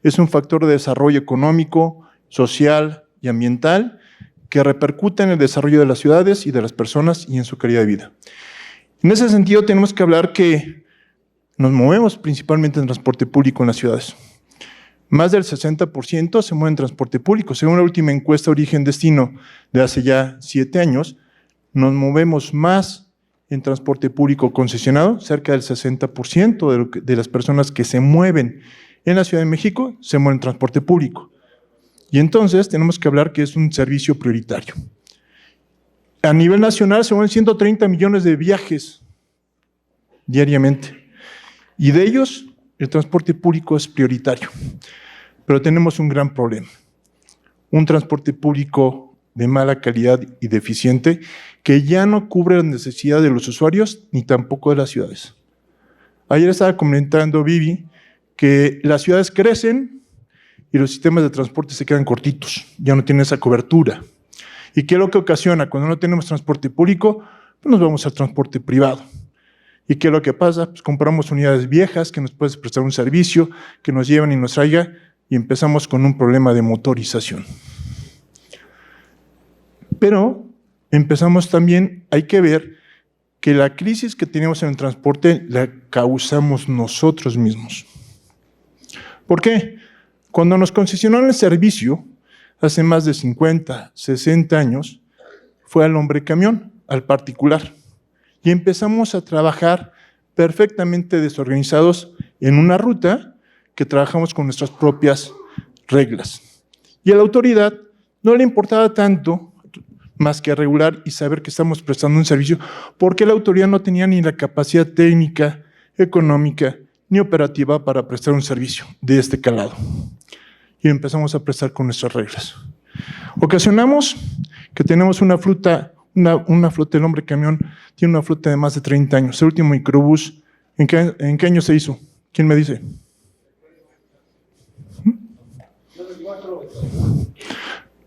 Es un factor de desarrollo económico, social y ambiental que repercute en el desarrollo de las ciudades y de las personas y en su calidad de vida. En ese sentido, tenemos que hablar que nos movemos principalmente en transporte público en las ciudades. Más del 60% se mueve en transporte público. Según la última encuesta Origen-Destino de hace ya 7 años, nos movemos más en transporte público concesionado. Cerca del 60% de las personas que se mueven en la Ciudad de México se mueven en transporte público. Y entonces tenemos que hablar que es un servicio prioritario. A nivel nacional se mueven 130 millones de viajes diariamente. Y de ellos, el transporte público es prioritario. Pero tenemos un gran problema. Un transporte público de mala calidad y deficiente que ya no cubre las necesidades de los usuarios ni tampoco de las ciudades. Ayer estaba comentando Vivi que las ciudades crecen y los sistemas de transporte se quedan cortitos, ya no tienen esa cobertura. ¿Y qué es lo que ocasiona? Cuando no tenemos transporte público, pues nos vamos al transporte privado. ¿Y qué es lo que pasa? Pues compramos unidades viejas que nos pueden prestar un servicio, que nos llevan y nos traigan, y empezamos con un problema de motorización. Pero empezamos también, hay que ver que la crisis que tenemos en el transporte la causamos nosotros mismos. ¿Por qué? Cuando nos concesionaron el servicio, hace más de 50, 60 años, fue al hombre camión, al particular. Y empezamos a trabajar perfectamente desorganizados en una ruta que trabajamos con nuestras propias reglas. Y a la autoridad no le importaba tanto más que regular y saber que estamos prestando un servicio, porque la autoridad no tenía ni la capacidad técnica, económica, ni operativa para prestar un servicio de este calado. Y empezamos a prestar con nuestras reglas. Ocasionamos que tenemos una flota del hombre camión, tiene una flota de más de 30 años. El último microbús, ¿en qué año se hizo? ¿Quién me dice?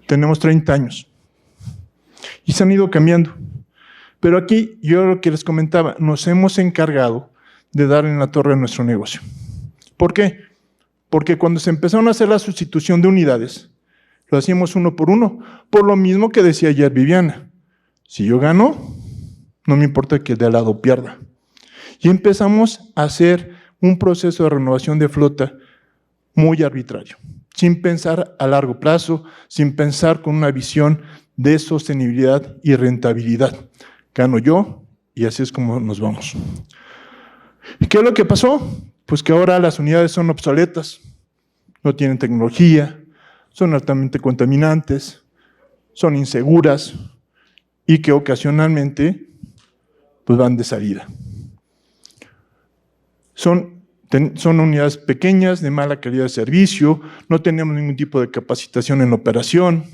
Tenemos 30 años. Y se han ido cambiando. Pero aquí, yo lo que les comentaba, nos hemos encargado de dar en la torre a nuestro negocio. ¿Por qué? Porque cuando se empezaron a hacer la sustitución de unidades, lo hacíamos uno, por lo mismo que decía ayer Viviana. Si yo gano, no me importa que el de al lado pierda. Y empezamos a hacer un proceso de renovación de flota muy arbitrario, sin pensar a largo plazo, sin pensar con una visión de sostenibilidad y rentabilidad. Gano yo y así es como nos vamos. ¿Y qué es lo que pasó? Pues que ahora las unidades son obsoletas, no tienen tecnología, son altamente contaminantes, son inseguras y que ocasionalmente pues van de salida. Son unidades pequeñas, de mala calidad de servicio, no tenemos ningún tipo de capacitación en operación.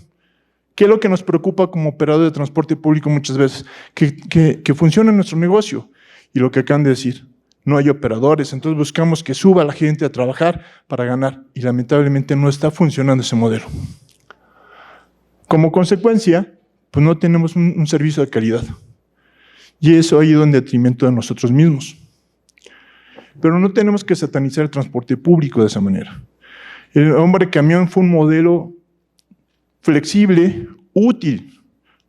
¿Qué es lo que nos preocupa como operador de transporte público muchas veces? Que funcione nuestro negocio. Y lo que acaban de decir, no hay operadores, entonces buscamos que suba la gente a trabajar para ganar. Y lamentablemente no está funcionando ese modelo. Como consecuencia, pues no tenemos un servicio de calidad. Y eso ha ido en detrimento de nosotros mismos. Pero no tenemos que satanizar el transporte público de esa manera. El hombre camión fue un modelo flexible, útil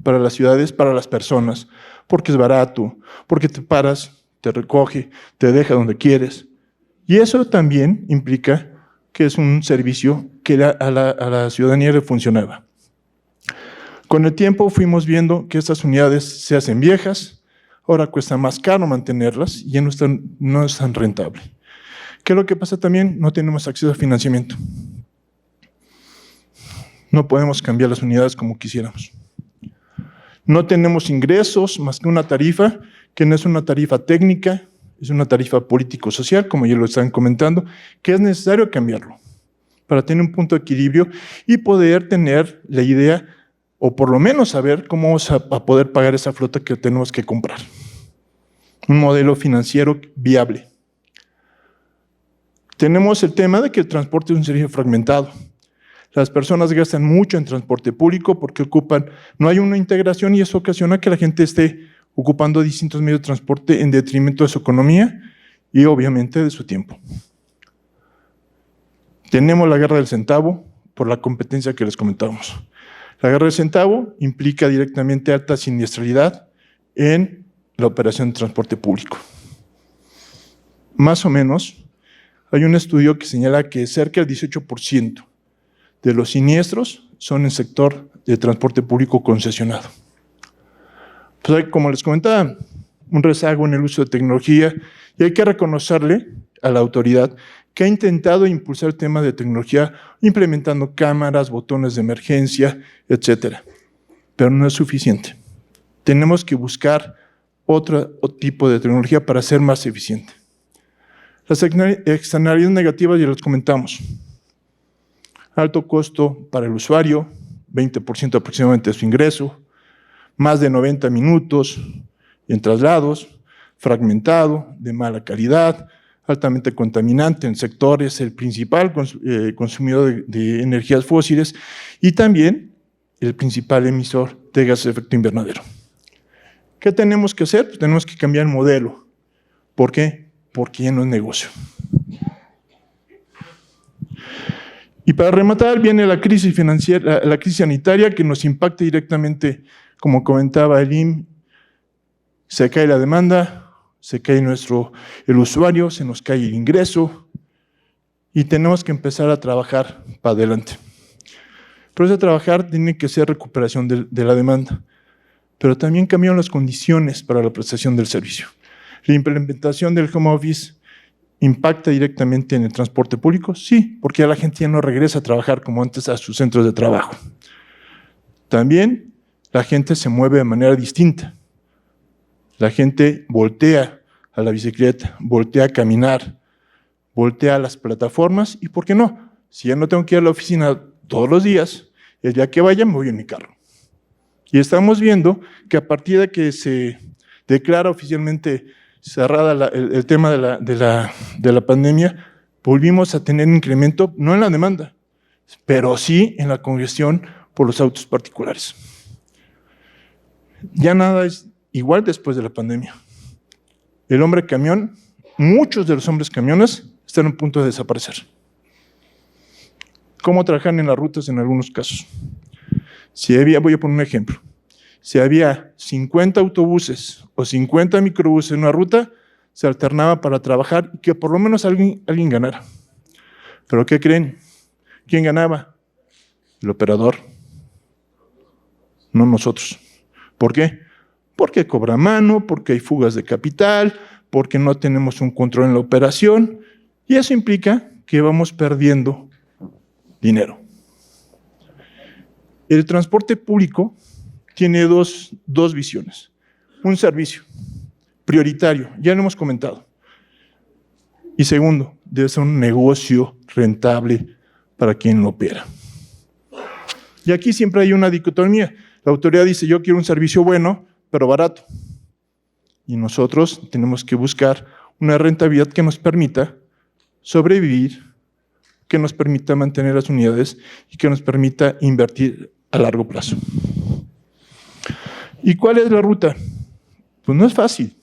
para las ciudades, para las personas, porque es barato, porque te paras, te recoge, te deja donde quieres. Y eso también implica que es un servicio que a la ciudadanía le funcionaba. Con el tiempo fuimos viendo que estas unidades se hacen viejas, ahora cuesta más caro mantenerlas y ya no es tan rentable. ¿Qué es lo que pasa también? No tenemos acceso a financiamiento. No podemos cambiar las unidades como quisiéramos. No tenemos ingresos más que una tarifa, que no es una tarifa técnica, es una tarifa político-social, como ya lo están comentando, que es necesario cambiarlo para tener un punto de equilibrio y poder tener la idea, o por lo menos saber cómo vamos a poder pagar esa flota que tenemos que comprar. Un modelo financiero viable. Tenemos el tema de que el transporte es un servicio fragmentado. Las personas gastan mucho en transporte público porque no hay una integración y eso ocasiona que la gente esté ocupando distintos medios de transporte en detrimento de su economía y obviamente de su tiempo. Tenemos la guerra del centavo por la competencia que les comentamos. La guerra del centavo implica directamente alta siniestralidad en la operación de transporte público. Más o menos, hay un estudio que señala que cerca del 18% de los siniestros son en el sector de transporte público concesionado. Pues hay, como les comentaba, un rezago en el uso de tecnología y hay que reconocerle a la autoridad que ha intentado impulsar el tema de tecnología implementando cámaras, botones de emergencia, etcétera. Pero no es suficiente. Tenemos que buscar otro tipo de tecnología para ser más eficiente. Las externalidades negativas ya las comentamos. Alto costo para el usuario, 20% aproximadamente de su ingreso, más de 90 minutos en traslados, fragmentado, de mala calidad, altamente contaminante en sectores, el principal consumidor de energías fósiles y también el principal emisor de gases de efecto invernadero. ¿Qué tenemos que hacer? Pues tenemos que cambiar el modelo, ¿Por qué? Porque ya no es negocio. Y para rematar viene la crisis financiera, la crisis sanitaria que nos impacta directamente, como comentaba el IM, se cae la demanda, se cae el usuario, se nos cae el ingreso y tenemos que empezar a trabajar para adelante. Pero ese trabajar tiene que ser recuperación de la demanda, pero también cambiaron las condiciones para la prestación del servicio. La implementación del home office ¿impacta directamente en el transporte público? Sí, porque ya la gente ya no regresa a trabajar como antes a sus centros de trabajo. También la gente se mueve de manera distinta. La gente voltea a la bicicleta, voltea a caminar, voltea a las plataformas y, ¿por qué no? Si ya no tengo que ir a la oficina todos los días, el día que vaya me voy en mi carro. Y estamos viendo que a partir de que se declara oficialmente cerrada el tema de la pandemia, volvimos a tener un incremento, no en la demanda, pero sí en la congestión por los autos particulares. Ya nada es igual después de la pandemia. El hombre camión, muchos de los hombres camiones están a punto de desaparecer. ¿Cómo trabajar en las rutas en algunos casos? Voy a poner un ejemplo. Si había 50 autobuses o 50 microbuses en una ruta, se alternaba para trabajar y que por lo menos alguien ganara. ¿Pero qué creen? ¿Quién ganaba? El operador, no nosotros. ¿Por qué? Porque cobra mano, porque hay fugas de capital, porque no tenemos un control en la operación, y eso implica que vamos perdiendo dinero. El transporte público tiene dos visiones. Un servicio prioritario, ya lo hemos comentado. Y segundo, debe ser un negocio rentable para quien lo opera. Y aquí siempre hay una dicotomía. La autoridad dice, yo quiero un servicio bueno, pero barato. Y nosotros tenemos que buscar una rentabilidad que nos permita sobrevivir, que nos permita mantener las unidades y que nos permita invertir a largo plazo. ¿Y cuál es la ruta? Pues no es fácil.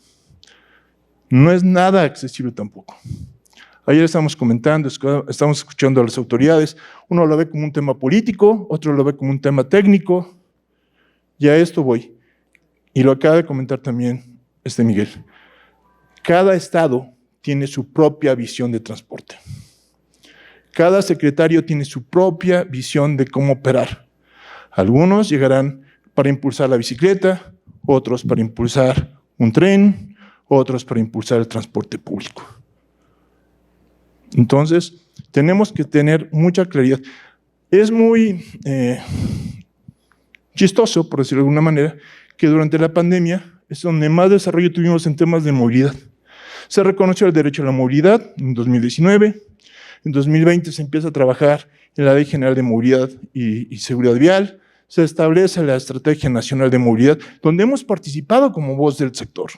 No es nada accesible tampoco. Ayer estamos comentando, estamos escuchando a las autoridades. Uno lo ve como un tema político, otro lo ve como un tema técnico. Y a esto voy. Y lo acaba de comentar también Miguel. Cada estado tiene su propia visión de transporte. Cada secretario tiene su propia visión de cómo operar. Algunos llegarán para impulsar la bicicleta, otros para impulsar un tren, otros para impulsar el transporte público. Entonces, tenemos que tener mucha claridad. Es muy chistoso, por decirlo de alguna manera, que durante la pandemia es donde más desarrollo tuvimos en temas de movilidad. Se reconoció el derecho a la movilidad en 2019, en 2020 se empieza a trabajar en la Ley General de Movilidad y Seguridad Vial, se establece la Estrategia Nacional de Movilidad, donde hemos participado como voz del sector.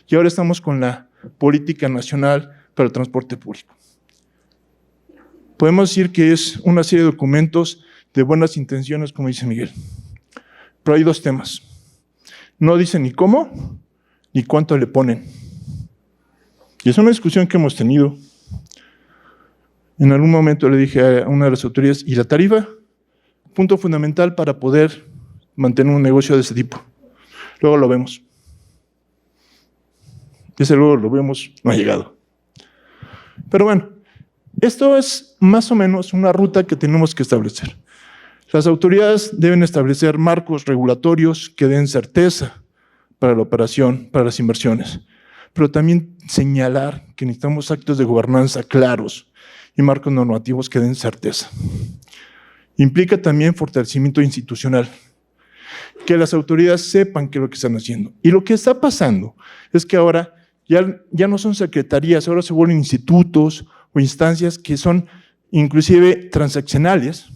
Y ahora estamos con la Política Nacional para el Transporte Público. Podemos decir que es una serie de documentos de buenas intenciones, como dice Miguel. Pero hay dos temas. No dice ni cómo, ni cuánto le ponen. Y es una discusión que hemos tenido. En algún momento le dije a una de las autoridades, ¿y la tarifa? Punto fundamental para poder mantener un negocio de ese tipo. Luego lo vemos. Ese luego lo vemos, no ha llegado. Pero bueno, esto es más o menos una ruta que tenemos que establecer. Las autoridades deben establecer marcos regulatorios que den certeza para la operación, para las inversiones, pero también señalar que necesitamos actos de gobernanza claros y marcos normativos que den certeza. Implica también fortalecimiento institucional, que las autoridades sepan qué es lo que están haciendo. Y lo que está pasando es que ahora ya no son secretarías, ahora se vuelven institutos o instancias que son inclusive transaccionales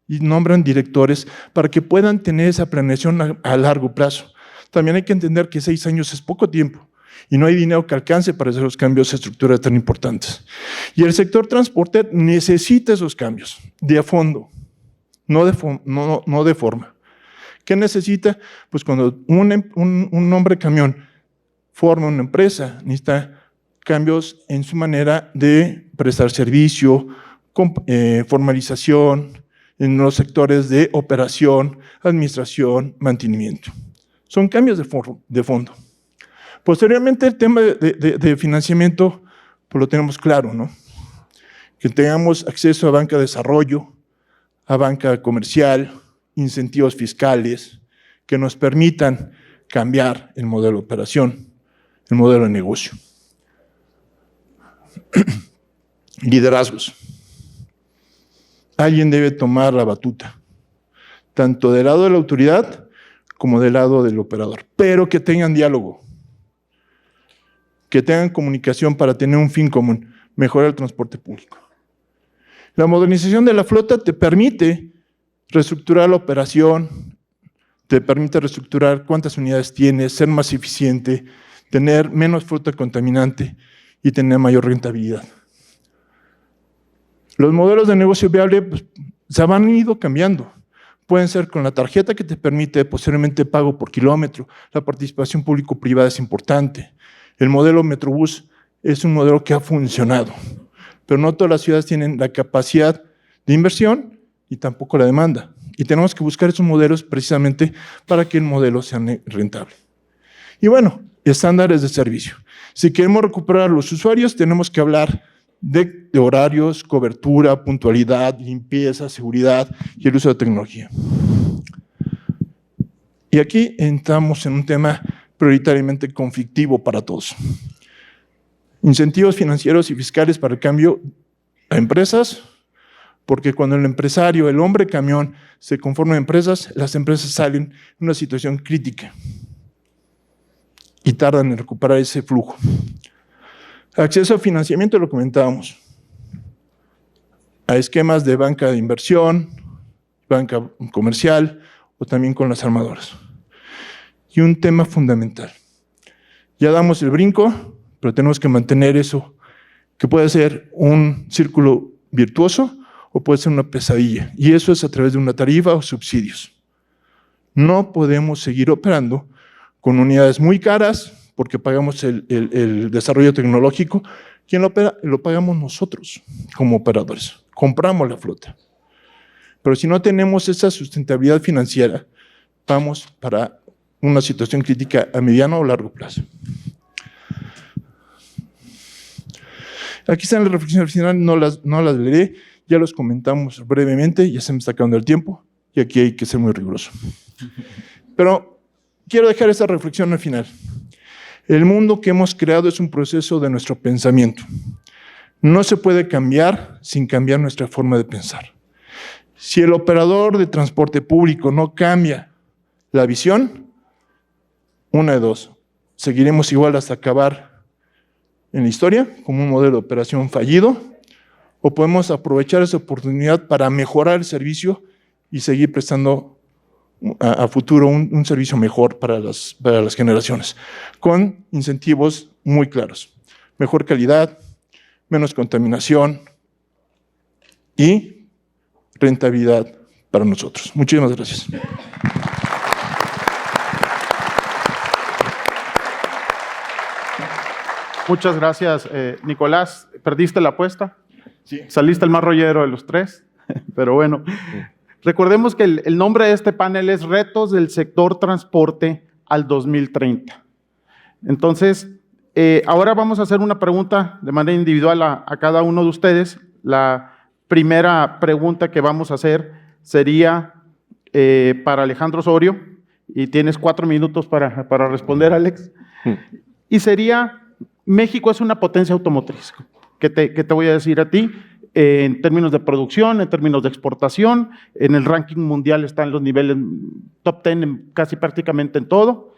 y nombran directores para que puedan tener esa planeación a largo plazo. También hay que entender que 6 años es poco tiempo y no hay dinero que alcance para hacer los cambios de estructura tan importantes. Y el sector transporte necesita esos cambios de fondo, no de forma. ¿Qué necesita? Pues cuando un hombre camión forma una empresa, necesita cambios en su manera de prestar servicio, formalización en los sectores de operación, administración, mantenimiento. Son cambios de fondo. Posteriormente, el tema de financiamiento, pues lo tenemos claro, ¿no? Que tengamos acceso a banca de desarrollo, a banca comercial, incentivos fiscales, que nos permitan cambiar el modelo de operación, el modelo de negocio. Liderazgos. Alguien debe tomar la batuta, tanto del lado de la autoridad como del lado del operador, pero que tengan diálogo, que tengan comunicación para tener un fin común, mejorar el transporte público. La modernización de la flota te permite reestructurar la operación, te permite reestructurar cuántas unidades tienes, ser más eficiente, tener menos flota contaminante y tener mayor rentabilidad. Los modelos de negocio viable pues, se han ido cambiando. Pueden ser con la tarjeta que te permite posteriormente pago por kilómetro. La participación público-privada es importante. El modelo Metrobús es un modelo que ha funcionado, pero no todas las ciudades tienen la capacidad de inversión y tampoco la demanda. Y tenemos que buscar esos modelos precisamente para que el modelo sea rentable. Y bueno, estándares de servicio. Si queremos recuperar a los usuarios, tenemos que hablar de horarios, cobertura, puntualidad, limpieza, seguridad y el uso de tecnología. Y aquí entramos en un tema prioritariamente conflictivo para todos. Incentivos financieros y fiscales para el cambio a empresas, porque cuando el empresario, el hombre camión, se conforma a empresas, las empresas salen en una situación crítica y tardan en recuperar ese flujo. Acceso a financiamiento, lo comentábamos, a esquemas de banca de inversión, banca comercial o también con las armadoras. Y un tema fundamental, ya damos el brinco, pero tenemos que mantener eso, que puede ser un círculo virtuoso o puede ser una pesadilla, y eso es a través de una tarifa o subsidios. No podemos seguir operando con unidades muy caras, porque pagamos el desarrollo tecnológico. ¿Quién lo opera? Lo pagamos nosotros como operadores. Compramos la flota. Pero si no tenemos esa sustentabilidad financiera, vamos para una situación crítica a mediano o largo plazo. Aquí están las reflexiones al final, no las leeré, ya los comentamos brevemente, ya se me está acabando el tiempo y aquí hay que ser muy riguroso. Pero quiero dejar esta reflexión al final. El mundo que hemos creado es un proceso de nuestro pensamiento. No se puede cambiar sin cambiar nuestra forma de pensar. Si el operador de transporte público no cambia la visión, una de dos, seguiremos igual hasta acabar en la historia como un modelo de operación fallido, o podemos aprovechar esa oportunidad para mejorar el servicio y seguir prestando a futuro un servicio mejor para las generaciones, con incentivos muy claros. Mejor calidad, menos contaminación y rentabilidad para nosotros. Muchísimas gracias. Muchas gracias, Nicolás. ¿Perdiste la apuesta? Sí. Saliste el más rollero de los tres, pero bueno. Recordemos que el nombre de este panel es Retos del Sector Transporte al 2030. Entonces, ahora vamos a hacer una pregunta de manera individual a cada uno de ustedes. La primera pregunta que vamos a hacer sería para Alejandro Osorio, y tienes 4 minutos para responder, Alex. Y sería, México es una potencia automotriz. ¿Qué te voy a decir a ti? En términos de producción, en términos de exportación, en el ranking mundial está en los niveles top 10 casi prácticamente en todo,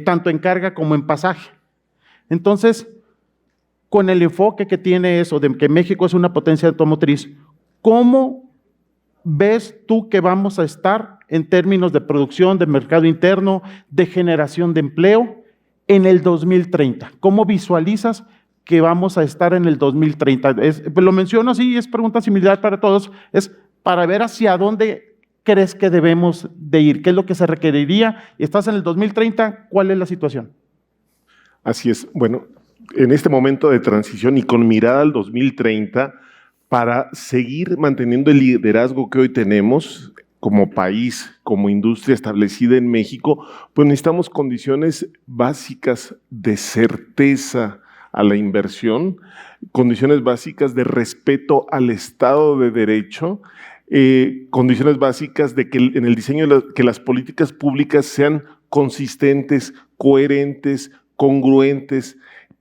tanto en carga como en pasaje. Entonces, con el enfoque que tiene eso de que México es una potencia automotriz, ¿cómo ves tú que vamos a estar en términos de producción, de mercado interno, de generación de empleo en el 2030? ¿Cómo visualizas que vamos a estar en el 2030? Lo menciono así, es pregunta similar para todos, es para ver hacia dónde crees que debemos de ir, qué es lo que se requeriría. Estás en el 2030, ¿cuál es la situación? Así es. Bueno, en este momento de transición y con mirada al 2030, para seguir manteniendo el liderazgo que hoy tenemos como país, como industria establecida en México, pues necesitamos condiciones básicas de certeza a la inversión, condiciones básicas de respeto al Estado de Derecho, condiciones básicas de que en el diseño que las políticas públicas sean consistentes, coherentes, congruentes,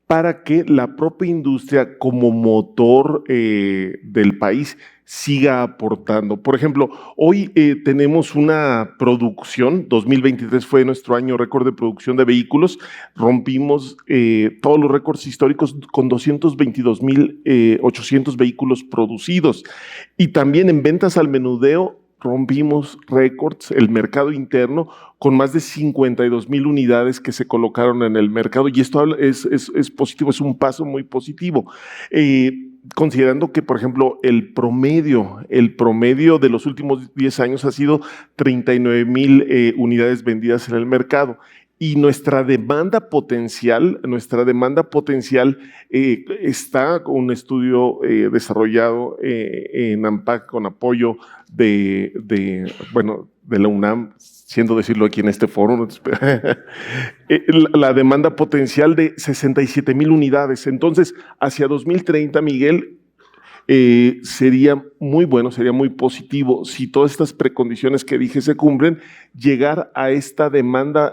para que la propia industria como motor del país siga aportando. Por ejemplo, hoy tenemos una producción, 2023 fue nuestro año récord de producción de vehículos, rompimos todos los récords históricos con 222,800 vehículos producidos. Y también en ventas al menudeo rompimos récords, el mercado interno, con más de 52,000 unidades que se colocaron en el mercado, y esto es positivo, es un paso muy positivo. Considerando que, por ejemplo, el promedio de los últimos 10 años ha sido 39,000 unidades vendidas en el mercado. Y nuestra demanda potencial está con un estudio desarrollado en ANPAC con apoyo de la UNAM, siendo decirlo aquí en este foro, la demanda potencial de 67,000 unidades. Entonces, hacia 2030, Miguel, sería muy bueno, sería muy positivo si todas estas precondiciones que dije se cumplen, llegar a esta demanda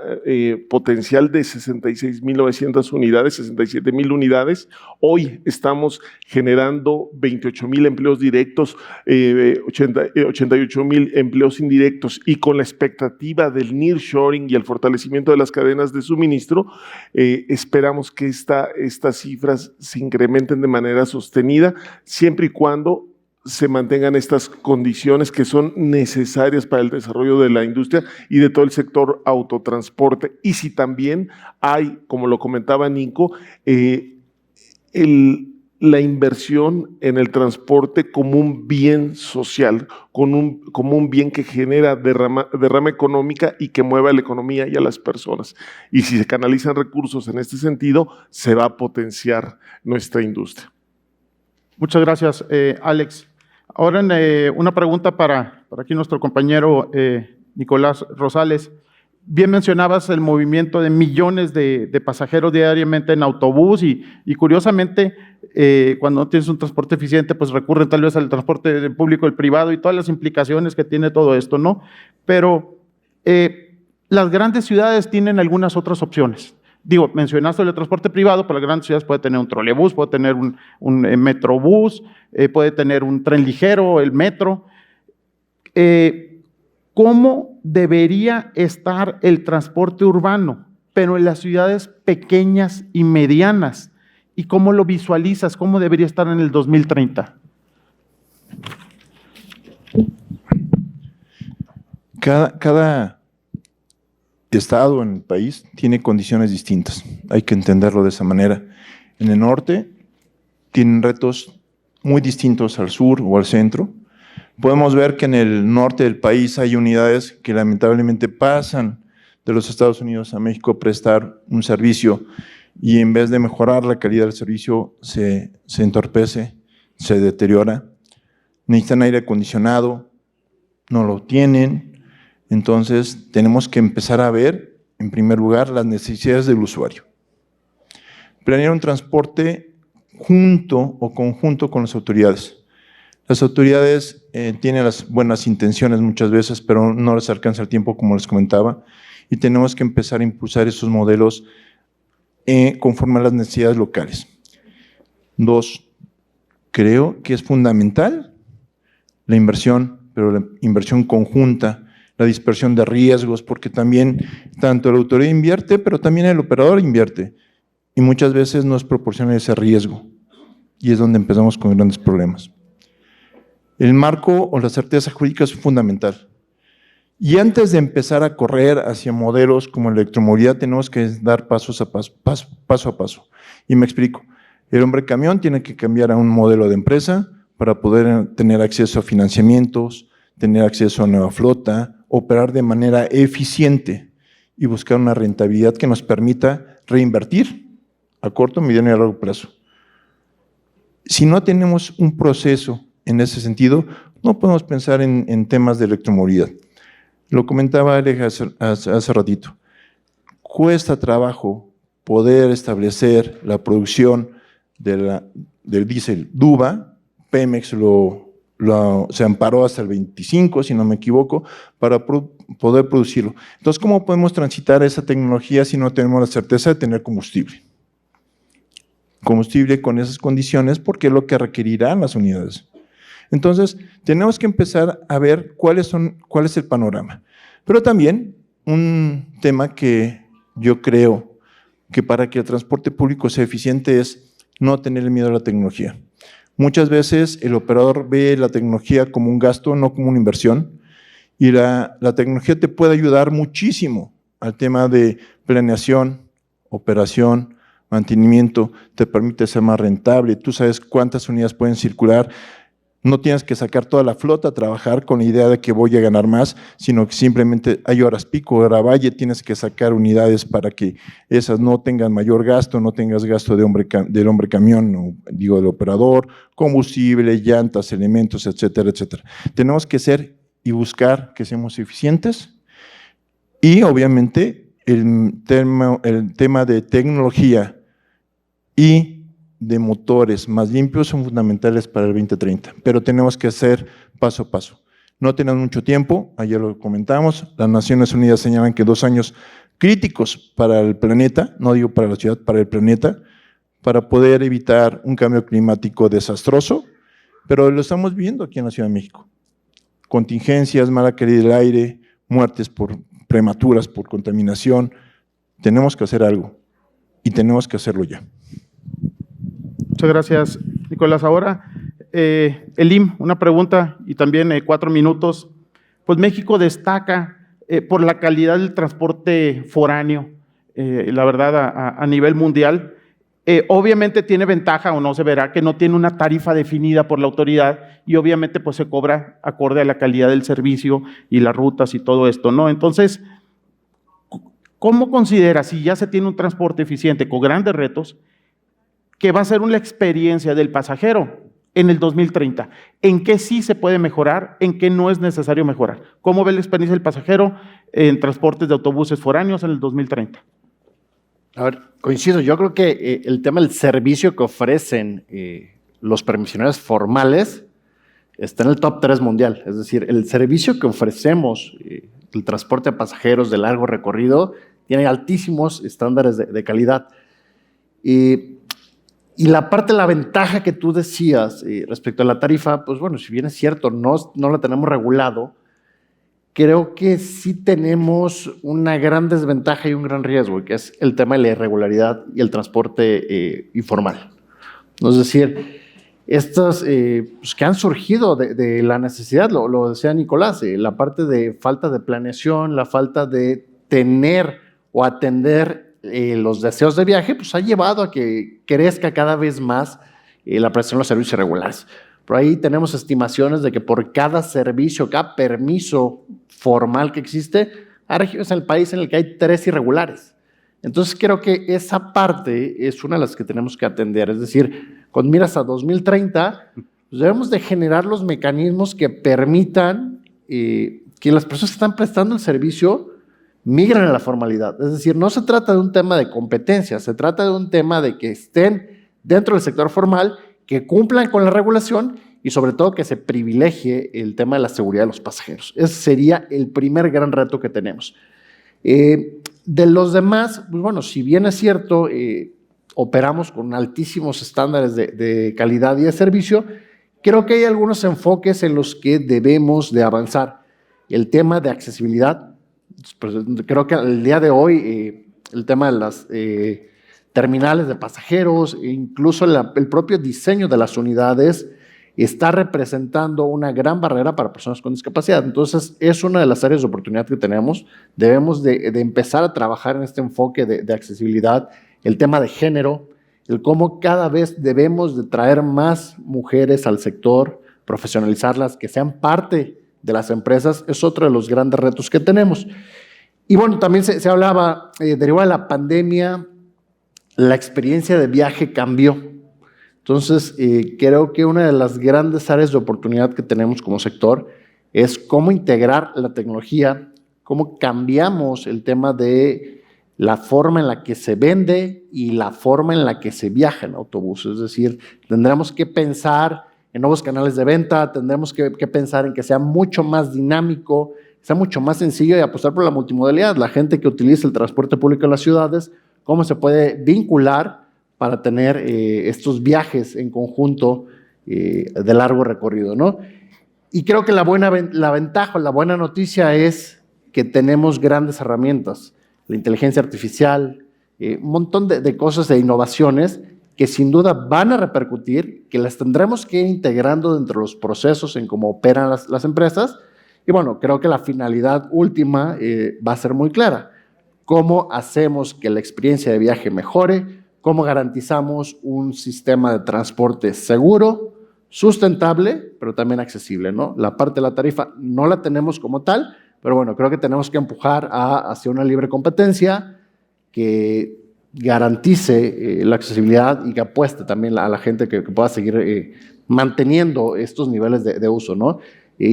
potencial de 66,900 unidades, 67,000 unidades. Hoy estamos generando 28,000 empleos directos, 88,000 empleos indirectos, y con la expectativa del nearshoring y el fortalecimiento de las cadenas de suministro, esperamos que estas cifras se incrementen de manera sostenida, siempre y cuando se mantengan estas condiciones que son necesarias para el desarrollo de la industria y de todo el sector autotransporte. Y si también hay, como lo comentaba Nico, la inversión en el transporte como un bien social, como un bien que genera derrama económica y que mueva a la economía y a las personas. Y si se canalizan recursos en este sentido, se va a potenciar nuestra industria. Muchas gracias, Alex. Ahora una pregunta para aquí nuestro compañero Nicolás Rosales. Bien mencionabas el movimiento de millones de pasajeros diariamente en autobús y curiosamente, cuando no tienes un transporte eficiente, pues recurren tal vez al transporte público, el privado y todas las implicaciones que tiene todo esto, ¿no? Pero las grandes ciudades tienen algunas otras opciones. Digo, mencionaste el transporte privado, pero las grandes ciudades puede tener un trolebús, puede tener un metrobús, puede tener un tren ligero, el metro. ¿Cómo debería estar el transporte urbano, pero en las ciudades pequeñas y medianas? ¿Y cómo lo visualizas? ¿Cómo debería estar en el 2030? Cada estado en el país tiene condiciones distintas. Hay que entenderlo de esa manera. En el norte tienen retos muy distintos al sur o al centro. Podemos ver que en el norte del país hay unidades que lamentablemente pasan de los Estados Unidos a México a prestar un servicio y en vez de mejorar la calidad del servicio se entorpece, se deteriora. Necesitan aire acondicionado, no lo tienen. Entonces, tenemos que empezar a ver, en primer lugar, las necesidades del usuario. Planear un transporte junto o conjunto con las autoridades. Las autoridades tienen las buenas intenciones muchas veces, pero no les alcanza el tiempo, como les comentaba, y tenemos que empezar a impulsar esos modelos conforme a las necesidades locales. 2, creo que es fundamental la inversión, pero la inversión conjunta, la dispersión de riesgos, porque también tanto la autoridad invierte, pero también el operador invierte, y muchas veces no es proporcional ese riesgo, y es donde empezamos con grandes problemas. El marco o la certeza jurídica es fundamental. Y antes de empezar a correr hacia modelos como la electromovilidad, tenemos que dar paso a paso. Y me explico. El hombre camión tiene que cambiar a un modelo de empresa para poder tener acceso a financiamientos, tener acceso a nueva flota, operar de manera eficiente y buscar una rentabilidad que nos permita reinvertir a corto, mediano y a largo plazo. Si no tenemos un proceso en ese sentido, no podemos pensar en temas de electromovilidad. Lo comentaba Alex hace ratito. Cuesta trabajo poder establecer la producción del diésel Duba. Pemex se amparó hasta el 25, si no me equivoco, para poder producirlo. Entonces, ¿cómo podemos transitar esa tecnología si no tenemos la certeza de tener combustible? Combustible con esas condiciones, porque es lo que requerirán las unidades. Entonces, tenemos que empezar a ver cuál es el panorama. Pero también un tema que yo creo que para que el transporte público sea eficiente es no tener miedo a la tecnología. Muchas veces el operador ve la tecnología como un gasto, no como una inversión, y la tecnología te puede ayudar muchísimo al tema de planeación, operación, mantenimiento, te permite ser más rentable, tú sabes cuántas unidades pueden circular, no tienes que sacar toda la flota a trabajar con la idea de que voy a ganar más, sino que simplemente hay horas pico, hora valle, tienes que sacar unidades para que esas no tengan mayor gasto, no tengas gasto del hombre camión, del operador, combustible, llantas, elementos, etcétera, etcétera. Tenemos que ser y buscar que seamos eficientes y obviamente el tema de tecnología y de motores más limpios son fundamentales para el 2030, pero tenemos que hacer paso a paso. No tenemos mucho tiempo, ayer lo comentamos, las Naciones Unidas señalan que 2 años críticos para el planeta, no digo para la ciudad, para el planeta, para poder evitar un cambio climático desastroso, pero lo estamos viendo aquí en la Ciudad de México. Contingencias, mala calidad del aire, muertes prematuras por contaminación. Tenemos que hacer algo y tenemos que hacerlo ya. Muchas gracias, Nicolás. Ahora, Elim, una pregunta y también 4 minutos. Pues México destaca por la calidad del transporte foráneo, la verdad, a nivel mundial. Obviamente tiene ventaja, o no se verá, que no tiene una tarifa definida por la autoridad y obviamente pues se cobra acorde a la calidad del servicio y las rutas y todo esto, ¿no? Entonces, ¿cómo considera, si ya se tiene un transporte eficiente con grandes retos, que va a ser una experiencia del pasajero en el 2030? ¿En qué sí se puede mejorar? ¿En qué no es necesario mejorar? ¿Cómo ve la experiencia del pasajero en transportes de autobuses foráneos en el 2030? A ver, coincido. Yo creo que el tema del servicio que ofrecen los permisionarios formales está en el top 3 mundial. Es decir, el servicio que ofrecemos, el transporte de pasajeros de largo recorrido, tiene altísimos estándares de calidad. Y la parte de la ventaja que tú decías respecto a la tarifa, pues bueno, si bien es cierto, no la tenemos regulado, creo que sí tenemos una gran desventaja y un gran riesgo, que es el tema de la irregularidad y el transporte informal. Es decir, estos pues que han surgido de la necesidad, lo decía Nicolás, la parte de falta de planeación, la falta de tener o atender los deseos de viaje, pues ha llevado a que crezca cada vez más la prestación de los servicios irregulares. Por ahí tenemos estimaciones de que por cada servicio, cada permiso formal que existe, hay regiones en el país en el que hay 3 irregulares. Entonces creo que esa parte es una de las que tenemos que atender. Es decir, con miras a 2030, pues debemos de generar los mecanismos que permitan que las personas que están prestando el servicio migren a la formalidad. Es decir, no se trata de un tema de competencia, se trata de un tema de que estén dentro del sector formal, que cumplan con la regulación y sobre todo que se privilegie el tema de la seguridad de los pasajeros. Ese sería el primer gran reto que tenemos. De los demás, pues bueno, si bien es cierto, operamos con altísimos estándares de calidad y de servicio, creo que hay algunos enfoques en los que debemos de avanzar. El tema de accesibilidad, pues creo que el día de hoy el tema de las terminales de pasajeros, e incluso el propio diseño de las unidades está representando una gran barrera para personas con discapacidad. Entonces, es una de las áreas de oportunidad que tenemos. Debemos de empezar a trabajar en este enfoque de accesibilidad, el tema de género, el cómo cada vez debemos de traer más mujeres al sector, profesionalizarlas, que sean parte de las empresas, es otro de los grandes retos que tenemos. Y bueno, también se hablaba, derivado de la pandemia, la experiencia de viaje cambió. Entonces, creo que una de las grandes áreas de oportunidad que tenemos como sector es cómo integrar la tecnología, cómo cambiamos el tema de la forma en la que se vende y la forma en la que se viaja en autobús. Es decir, tendremos que pensar en nuevos canales de venta, tendremos que pensar en que sea mucho más dinámico, sea mucho más sencillo y apostar por la multimodalidad. La gente que utiliza el transporte público en las ciudades, cómo se puede vincular para tener estos viajes en conjunto de largo recorrido, ¿no? Y creo que la ventaja, la buena noticia es que tenemos grandes herramientas, la inteligencia artificial, un montón de cosas, de innovaciones que sin duda van a repercutir, que las tendremos que ir integrando dentro de los procesos en cómo operan las empresas. Y bueno, creo que la finalidad última va a ser muy clara. ¿Cómo hacemos que la experiencia de viaje mejore? ¿Cómo garantizamos un sistema de transporte seguro, sustentable, pero también accesible, ¿no? La parte de la tarifa no la tenemos como tal, pero bueno, creo que tenemos que empujar hacia una libre competencia que garantice la accesibilidad y que apueste también a la gente que pueda seguir manteniendo estos niveles de uso, ¿no?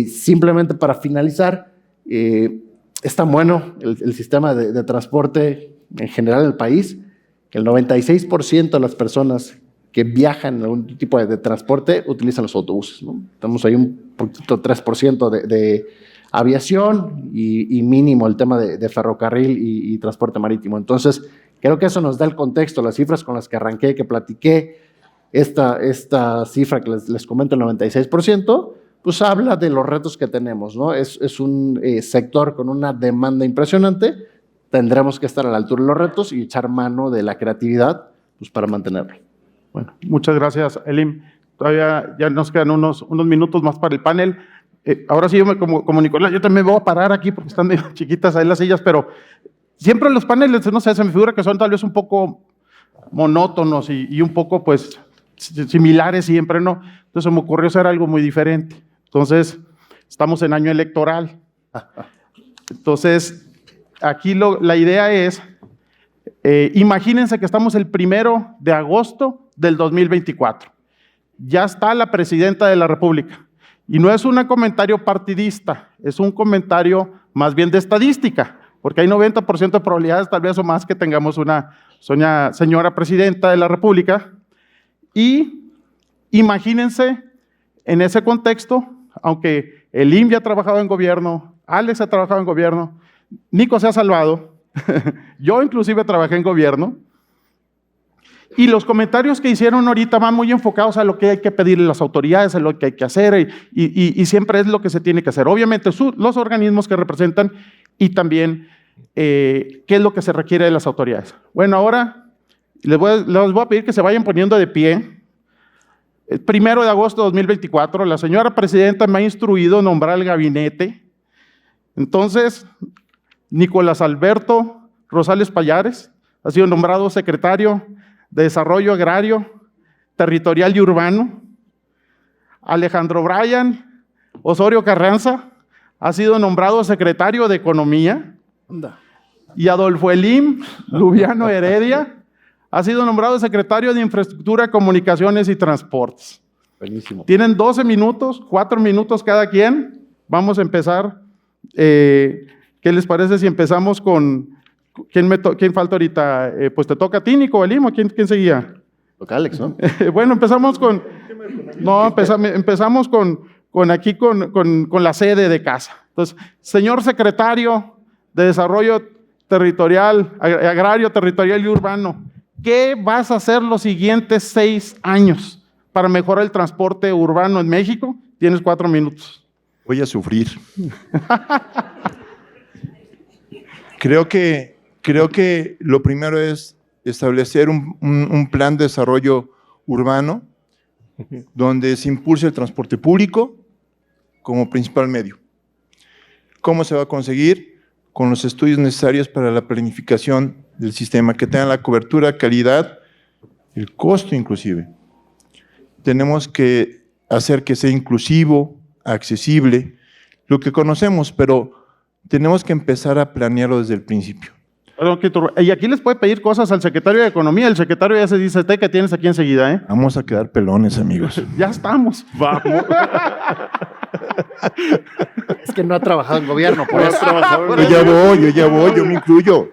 Simplemente para finalizar, es tan bueno el sistema de transporte en general en el país, que el 96% de las personas que viajan en algún tipo de transporte utilizan los autobuses, ¿no? Tenemos ahí un poquito 3% de aviación y mínimo el tema de ferrocarril y transporte marítimo. Entonces, creo que eso nos da el contexto, las cifras con las que arranqué, que platiqué, esta cifra que les comento, el 96%, pues habla de los retos que tenemos, ¿no? Es un sector con una demanda impresionante, tendremos que estar a la altura de los retos y echar mano de la creatividad pues, para mantenerlo. Bueno, muchas gracias, Elim. Todavía ya nos quedan unos minutos más para el panel. Ahora sí, como Nicolás, yo también me voy a parar aquí porque están medio chiquitas ahí las sillas, pero siempre los paneles, no sé, se me figura que son tal vez un poco monótonos y un poco, pues, similares siempre, ¿no? Entonces me ocurrió hacer algo muy diferente. Entonces, estamos en año electoral. Entonces, aquí la idea es, imagínense que estamos el 1 de agosto del 2024. Ya está la presidenta de la República. Y no es un comentario partidista, es un comentario más bien de estadística, porque hay 90% de probabilidades, tal vez o más, que tengamos una señora presidenta de la República. Y imagínense en ese contexto, aunque el IMSS ya ha trabajado en gobierno, Alex ha trabajado en gobierno, Nico se ha salvado, yo inclusive trabajé en gobierno, y los comentarios que hicieron ahorita van muy enfocados a lo que hay que pedirle a las autoridades, a lo que hay que hacer, y siempre es lo que se tiene que hacer. Obviamente los organismos que representan y también qué es lo que se requiere de las autoridades. Bueno, ahora les voy a pedir que se vayan poniendo de pie. El 1 de agosto de 2024, la señora presidenta me ha instruido nombrar el gabinete. Entonces, Nicolás Alberto Rosales Pallares ha sido nombrado secretario de Desarrollo Agrario, Territorial y Urbano. Alejandro Brian Osorio Carranza ha sido nombrado secretario de Economía. Y Adolfo Elim Lubiano Heredia ha sido nombrado secretario de Infraestructura, Comunicaciones y Transportes. Buenísimo. Tienen 12 minutos, 4 minutos cada quien. Vamos a empezar. ¿Qué les parece si empezamos con... ¿Quién falta ahorita? Pues te toca a ti, Nico, Elim, ¿o quién seguía? Toca Alex, ¿no? Bueno, empezamos con... No, empezamos con la sede de casa. Entonces, señor secretario de Desarrollo Territorial, Agrario, Territorial y Urbano, ¿qué vas a hacer los siguientes 6 años para mejorar el transporte urbano en México? Tienes 4 minutos. Voy a sufrir. Creo que lo primero es establecer un plan de desarrollo urbano donde se impulse el transporte público como principal medio. ¿Cómo se va a conseguir? Con los estudios necesarios para la planificación del sistema, que tenga la cobertura, calidad, el costo inclusive. Tenemos que hacer que sea inclusivo, accesible, lo que conocemos, pero tenemos que empezar a planearlo desde el principio. Perdón, y aquí les puede pedir cosas al secretario de Economía. El secretario ya se dice, que tienes aquí enseguida, ¿eh? Vamos a quedar pelones, amigos. Ya estamos. Vamos. Es que no ha trabajado en gobierno, por eso. Yo ya voy, yo me incluyo.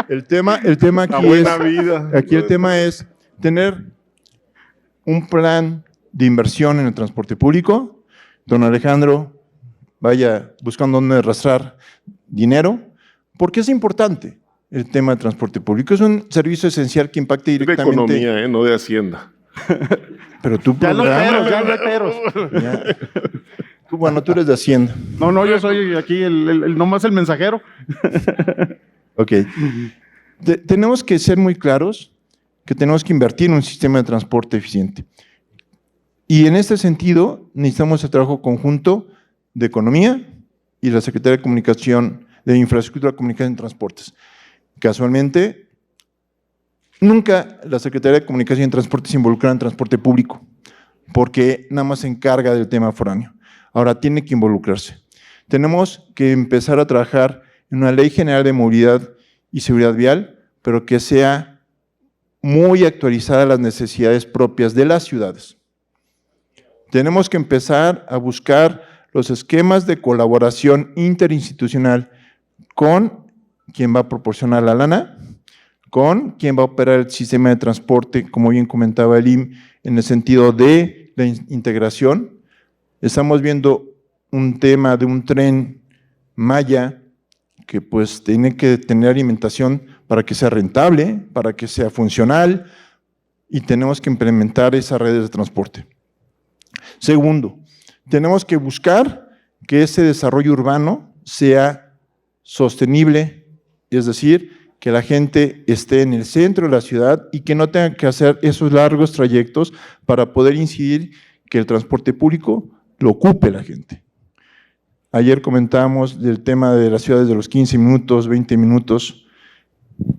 El tema La aquí buena es, vida. aquí el tema es tener un plan de inversión en el transporte público. Don Alejandro, vaya buscando dónde arrastrar dinero, porque es importante el tema del transporte público. Es un servicio esencial que impacta Es de directamente. economía, no de Hacienda. Pero tú Ya no hay peros, programa. ya no hay peros. Bueno, tú eres de Hacienda. No, yo soy aquí nomás el mensajero. Ok. Tenemos que ser muy claros que tenemos que invertir en un sistema de transporte eficiente. Y en este sentido, necesitamos el trabajo conjunto de Economía y la Secretaría de Comunicación, de Infraestructura, Comunicación y Transportes. Casualmente, nunca la Secretaría de Comunicación y Transportes se involucra en transporte público, porque nada más se encarga del tema foráneo. Ahora tiene que involucrarse. Tenemos que empezar a trabajar en una ley general de movilidad y seguridad vial, pero que sea muy actualizada a las necesidades propias de las ciudades. Tenemos que empezar a buscar los esquemas de colaboración interinstitucional con quien va a proporcionar la lana, con quien va a operar el sistema de transporte, como bien comentaba el IM, en el sentido de la integración. Estamos viendo un tema de un tren Maya que pues tiene que tener alimentación para que sea rentable, para que sea funcional, y tenemos que implementar esas redes de transporte. Segundo, tenemos que buscar que ese desarrollo urbano sea sostenible, es decir, que la gente esté en el centro de la ciudad y que no tenga que hacer esos largos trayectos para poder incidir que el transporte público lo ocupe la gente. Ayer comentábamos del tema de las ciudades de los 15 minutos, 20 minutos.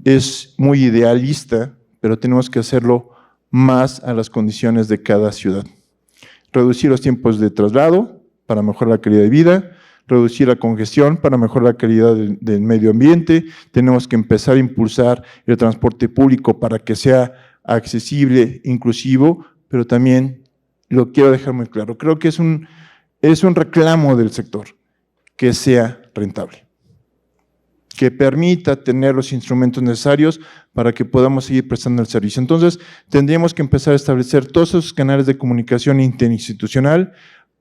Es muy idealista, pero tenemos que hacerlo más a las condiciones de cada ciudad. Reducir los tiempos de traslado para mejorar la calidad de vida, reducir la congestión para mejorar la calidad del medio ambiente. Tenemos que empezar a impulsar el transporte público para que sea accesible, inclusivo, pero también lo quiero dejar muy claro. Creo que es un reclamo del sector que sea rentable, que permita tener los instrumentos necesarios para que podamos seguir prestando el servicio. Entonces, tendríamos que empezar a establecer todos esos canales de comunicación interinstitucional,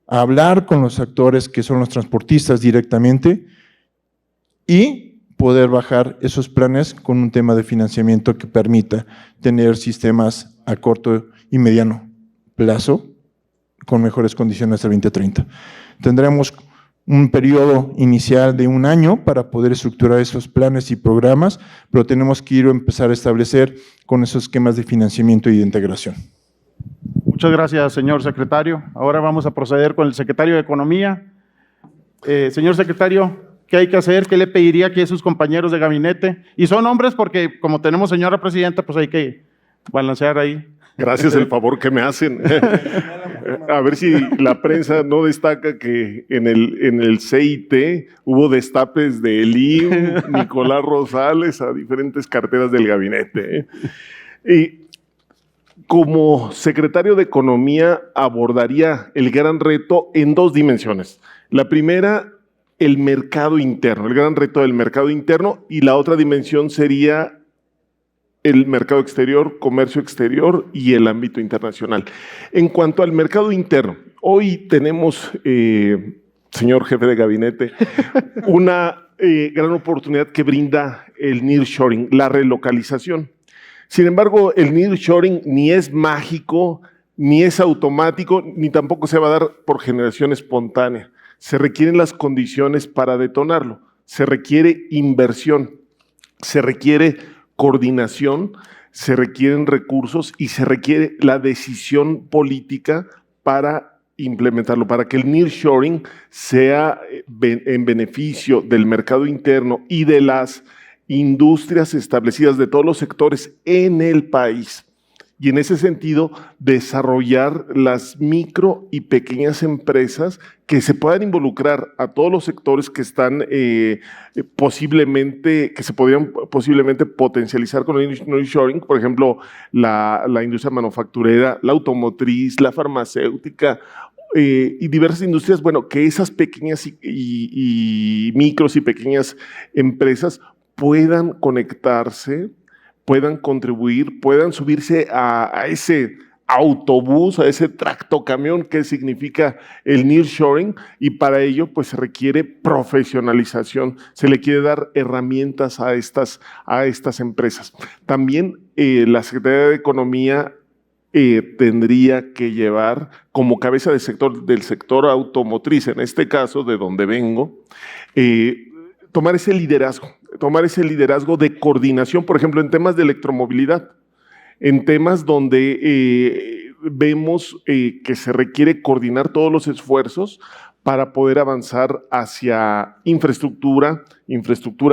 a hablar con los actores que son los transportistas directamente y poder bajar esos planes con un tema de financiamiento que permita tener sistemas a corto y mediano plazo con mejores condiciones hasta el 2030. Tendremos un periodo inicial de 1 año para poder estructurar esos planes y programas, pero tenemos que ir a empezar a establecer con esos esquemas de financiamiento y de integración. Muchas gracias, señor secretario. Ahora vamos a proceder con el secretario de Economía. Señor secretario, ¿qué hay que hacer? ¿Qué le pediría aquí a sus compañeros de gabinete? Y son hombres porque como tenemos señora presidenta, pues hay que balancear ahí. Gracias el favor que me hacen. A ver si la prensa no destaca que en el CIT hubo destapes de Elim, Nicolás Rosales a diferentes carteras del gabinete. Y como secretario de Economía abordaría el gran reto en 2 dimensiones. La primera, el mercado interno, el gran reto del mercado interno, y la otra dimensión sería el mercado exterior, comercio exterior y el ámbito internacional. En cuanto al mercado interno, hoy tenemos, señor jefe de gabinete, una gran oportunidad que brinda el nearshoring, la relocalización. Sin embargo, el nearshoring ni es mágico, ni es automático, ni tampoco se va a dar por generación espontánea. Se requieren las condiciones para detonarlo. Se requiere inversión, se requiere coordinación, se requieren recursos y se requiere la decisión política para implementarlo, para que el nearshoring sea en beneficio del mercado interno y de las industrias establecidas de todos los sectores en el país. y en ese sentido desarrollar las micro y pequeñas empresas que se puedan involucrar a todos los sectores que están que se podrían posiblemente potencializar con el nearshoring, por ejemplo, la industria manufacturera, la automotriz, la farmacéutica, y diversas industrias, bueno, que esas pequeñas y micros y pequeñas empresas puedan conectarse, puedan contribuir, puedan subirse a ese autobús, a ese tractocamión que significa el nearshoring, y para ello pues se requiere profesionalización, se le quiere dar herramientas a estas empresas. También la Secretaría de Economía tendría que llevar como cabeza del sector automotriz, en este caso de donde vengo, tomar ese liderazgo de coordinación, por ejemplo, en temas de electromovilidad, en temas donde vemos que se requiere coordinar todos los esfuerzos para poder avanzar hacia infraestructura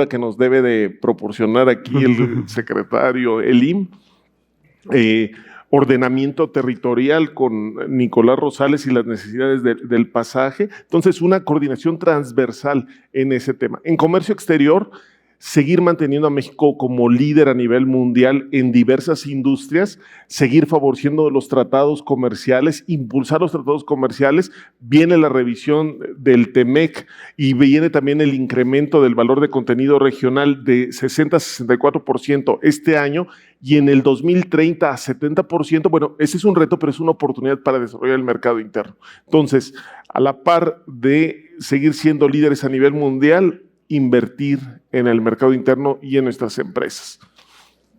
que nos debe de proporcionar aquí el secretario Elim, ordenamiento territorial con Nicolás Rosales y las necesidades del pasaje. Entonces, una coordinación transversal en ese tema. En comercio exterior, seguir manteniendo a México como líder a nivel mundial en diversas industrias, seguir favoreciendo los tratados comerciales, impulsar los tratados comerciales. Viene la revisión del TEMEC y viene también el incremento del valor de contenido regional de 60 a 64% este año, y en el 2030 a 70%. Bueno, ese es un reto, pero es una oportunidad para desarrollar el mercado interno. Entonces, a la par de seguir siendo líderes a nivel mundial, invertir en el mercado interno y en nuestras empresas.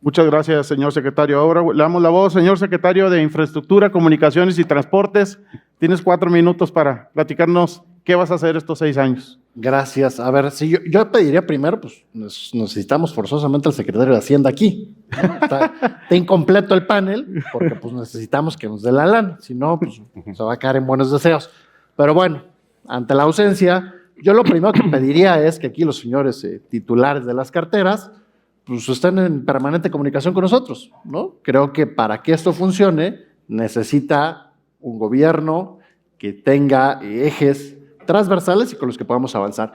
Muchas gracias, señor secretario. Ahora le damos la voz, señor secretario de Infraestructura, Comunicaciones y Transportes. Tienes 4 minutos para platicarnos qué vas a hacer estos 6 años. Gracias. A ver, si yo pediría primero, pues necesitamos forzosamente al secretario de Hacienda aquí, ¿no? Está incompleto el panel, porque pues necesitamos que nos dé la lana, si no, pues se va a caer en buenos deseos. Pero bueno, ante la ausencia, yo lo primero que pediría es que aquí los señores titulares de las carteras pues estén en permanente comunicación con nosotros, ¿no? Creo que para que esto funcione necesita un gobierno que tenga ejes transversales y con los que podamos avanzar.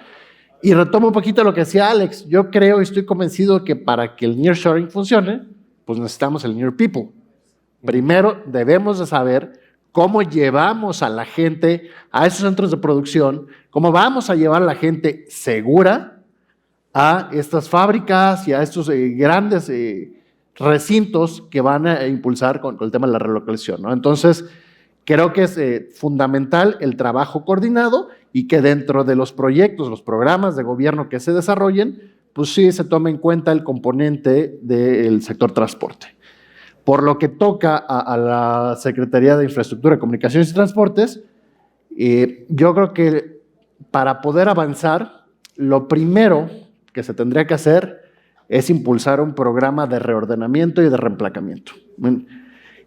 Y retomo un poquito lo que decía Alex. Yo creo y estoy convencido que para que el nearshoring funcione, pues necesitamos el near people. Primero debemos de saber cómo llevamos a la gente a esos centros de producción, cómo vamos a llevar a la gente segura a estas fábricas y a estos grandes recintos que van a impulsar con el tema de la relocalización, ¿no? Entonces, creo que es fundamental el trabajo coordinado y que dentro de los proyectos, los programas de gobierno que se desarrollen, pues sí se tome en cuenta el componente del sector transporte. Por lo que toca a la Secretaría de Infraestructura, Comunicaciones y Transportes, yo creo que para poder avanzar, lo primero que se tendría que hacer es impulsar un programa de reordenamiento y de reemplacamiento.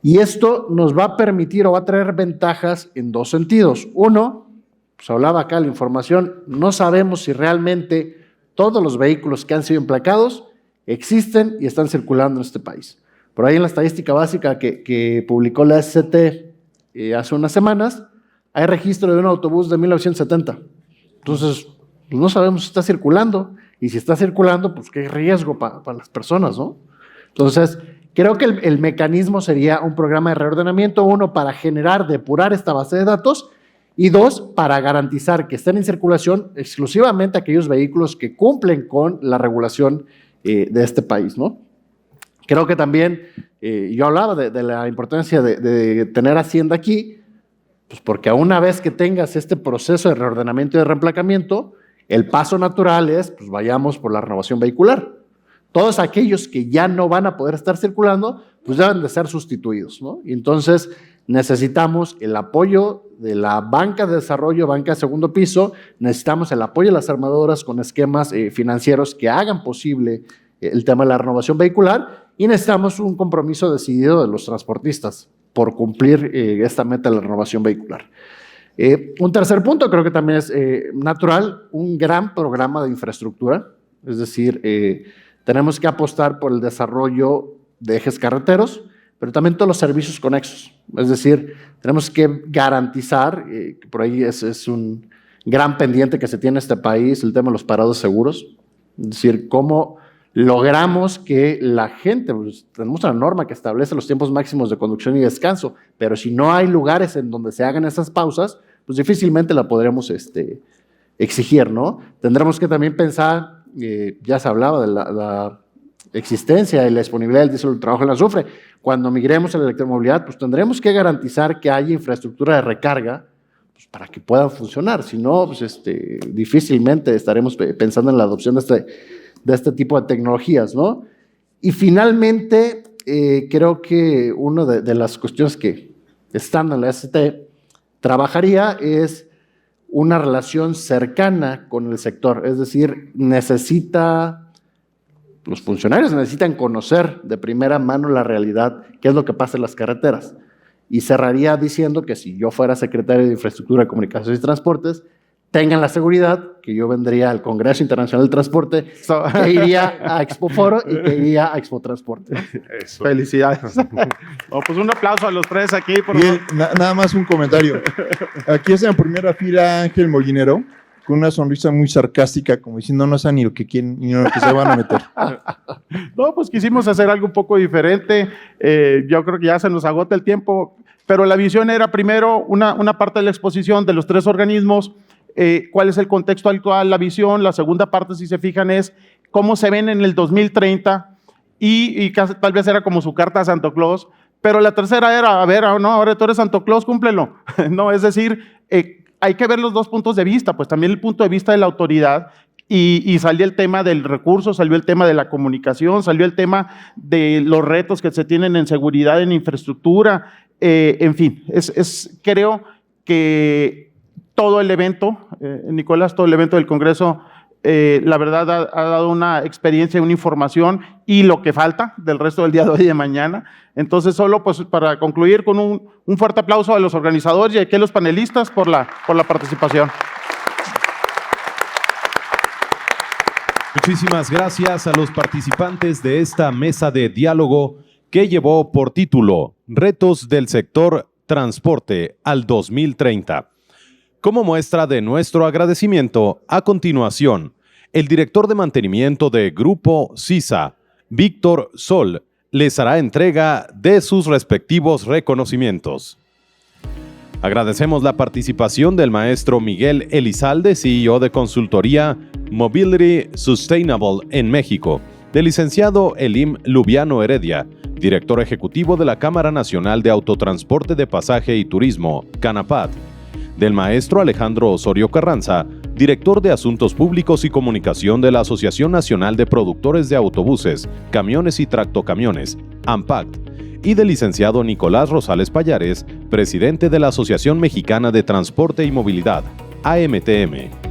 Y esto nos va a permitir o va a traer ventajas en 2 sentidos. Uno, pues hablaba acá la información, no sabemos si realmente todos los vehículos que han sido emplacados existen y están circulando en este país. Por ahí en la estadística básica que publicó la SCT hace unas semanas, hay registro de un autobús de 1970. Entonces, pues no sabemos si está circulando, y si está circulando, pues qué riesgo para las personas, ¿no? Entonces, creo que el mecanismo sería un programa de reordenamiento, 1, para generar, depurar esta base de datos, y 2, para garantizar que estén en circulación exclusivamente aquellos vehículos que cumplen con la regulación de este país, ¿no? Creo que también, yo hablaba de la importancia de tener Hacienda aquí, pues porque una vez que tengas este proceso de reordenamiento y de reemplacamiento, el paso natural es, pues vayamos por la renovación vehicular. Todos aquellos que ya no van a poder estar circulando, pues deben de ser sustituidos, ¿no? Y entonces necesitamos el apoyo de la banca de desarrollo, banca de segundo piso, necesitamos el apoyo de las armadoras con esquemas financieros que hagan posible el tema de la renovación vehicular, y necesitamos un compromiso decidido de los transportistas por cumplir esta meta de la renovación vehicular. Un tercer punto, creo que también es natural, un gran programa de infraestructura, es decir, tenemos que apostar por el desarrollo de ejes carreteros, pero también todos los servicios conexos. Es decir, tenemos que garantizar, que por ahí es un gran pendiente que se tiene en este país, el tema de los parados seguros. Es decir, cómo logramos que la gente, pues, tenemos una norma que establece los tiempos máximos de conducción y descanso, pero si no hay lugares en donde se hagan esas pausas, pues difícilmente la podremos exigir, ¿no? Tendremos que también pensar, ya se hablaba de la existencia y la disponibilidad del diésel del trabajo en azufre. Cuando migremos a la electromovilidad, pues tendremos que garantizar que haya infraestructura de recarga, pues, para que puedan funcionar. Si no, pues difícilmente estaremos pensando en la adopción de este tipo de tecnologías, ¿no? Y finalmente, creo que una de las cuestiones que, estando en la ST, trabajaría es una relación cercana con el sector. Es decir, los funcionarios necesitan conocer de primera mano la realidad, qué es lo que pasa en las carreteras. Y cerraría diciendo que si yo fuera secretario de Infraestructura, Comunicaciones y Transportes, tengan la seguridad que yo vendría al Congreso Internacional del Transporte, que iría a Expoforo y que iría a Expotransporte. Eso. Felicidades. No, pues un aplauso a los tres aquí. Bien, nada más un comentario. Aquí está en primera fila Ángel Molinero, con una sonrisa muy sarcástica, como diciendo no saben ni lo que quieren ni lo que se van a meter. No, pues quisimos hacer algo un poco diferente. Yo creo que ya se nos agota el tiempo, pero la visión era primero una parte de la exposición de los tres organismos, cuál es el contexto actual, la visión. La segunda parte, si se fijan, es cómo se ven en el 2030 y tal vez era como su carta a Santo Claus, pero la tercera era, a ver, no, ahora tú eres Santo Claus, cúmplelo. No, es decir, hay que ver los dos puntos de vista, pues también el punto de vista de la autoridad, y salió el tema del recurso, salió el tema de la comunicación, salió el tema de los retos que se tienen en seguridad, en infraestructura, en fin, creo que todo el evento, Nicolás, todo el evento del Congreso, la verdad ha dado una experiencia, una información y lo que falta del resto del día de hoy y de mañana. Entonces, solo pues para concluir con un fuerte aplauso a los organizadores y aquí a los panelistas por la participación. Muchísimas gracias a los participantes de esta mesa de diálogo que llevó por título Retos del sector transporte al 2030. Como muestra de nuestro agradecimiento, a continuación, el director de mantenimiento de Grupo CISA, Víctor Sol, les hará entrega de sus respectivos reconocimientos. Agradecemos la participación del maestro Miguel Elizalde, CEO de consultoría Mobility Sustainable en México, del licenciado Elim Lubiano Heredia, director ejecutivo de la Cámara Nacional de Autotransporte de Pasaje y Turismo, CANAPAT, del maestro Alejandro Osorio Carranza, director de Asuntos Públicos y Comunicación de la Asociación Nacional de Productores de Autobuses, Camiones y Tractocamiones, AMPACT, y del licenciado Nicolás Rosales Pallares, presidente de la Asociación Mexicana de Transporte y Movilidad, AMTM.